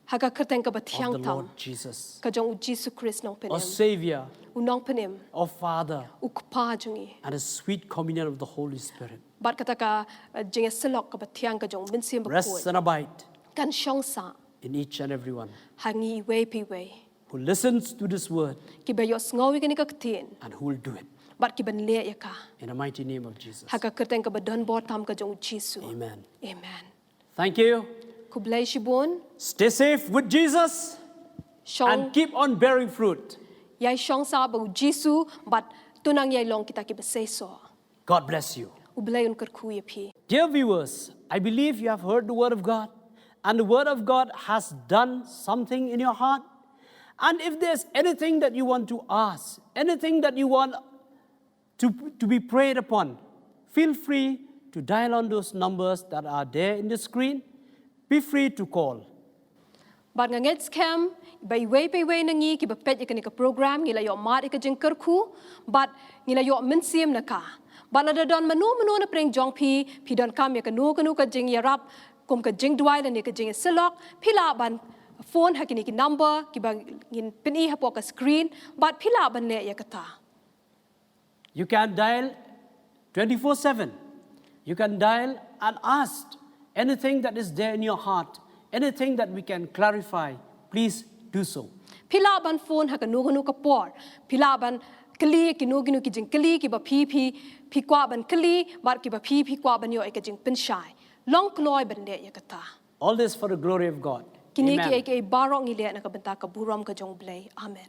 Haga kerteng ka ba of the tiang tau. Lord Jesus, Ka jong u Jesus Christ nong our penem. Savior, U nong penem. our Father, U kpa jongi. and a sweet communion of the Holy Spirit. Bat kata ka jeng selok ka ba tiang ka jong min sim ba Rest and abide Kan shong sa. in each and every one Hangi we pi we. who listens to this word Ki ba yo sngowi ka ni ka tien. and who will do it. Bat ki ban le ya ka. In the mighty name of Jesus. Haga kerteng ka ba don bo tam ka jong Jesus. Amen. Amen. Thank you. Kublai shibon. Stay safe with Jesus Shong and keep on bearing fruit. yai shong sa ba u Jesus bat tunang yai long kita ki ba say so. God bless you. Ublay un kerku ya pi. Dear viewers, I believe you have heard the word of God, and the word of God has done something in your heart. And if there's anything that you want to ask, anything that you want to be prayed upon, feel free to dial on those numbers that are there in the screen. Be free to call. Bat nga ngets kem ba iwe pe we nangi ki ba pet ya ka program ngila yo mat ka jeng kerku bat ngila yo mensiem na ka. Bat la don manu na preng jong pi don kam ya ka jeng ya rap kum ka jeng dwai la ni ka jeng selok pila ban phone ha ki number ki ba ngin pin ha po ka screen bat pila ban le ya kata. You can dial 24/7. You can dial and ask anything that is there in your heart, anything that we can clarify. Please do so. Pila ban phone ha ka ka por. Pila ban kli ki ki jeng kli ki ba pi kwa ban kli bat ki ba pi kwa ban yo ka jeng pin shai. Long kloy ban le ya kata. All this for the glory of God. Kini Amen. ki barong ile na ka benta ka buram ka jong blay. Amen.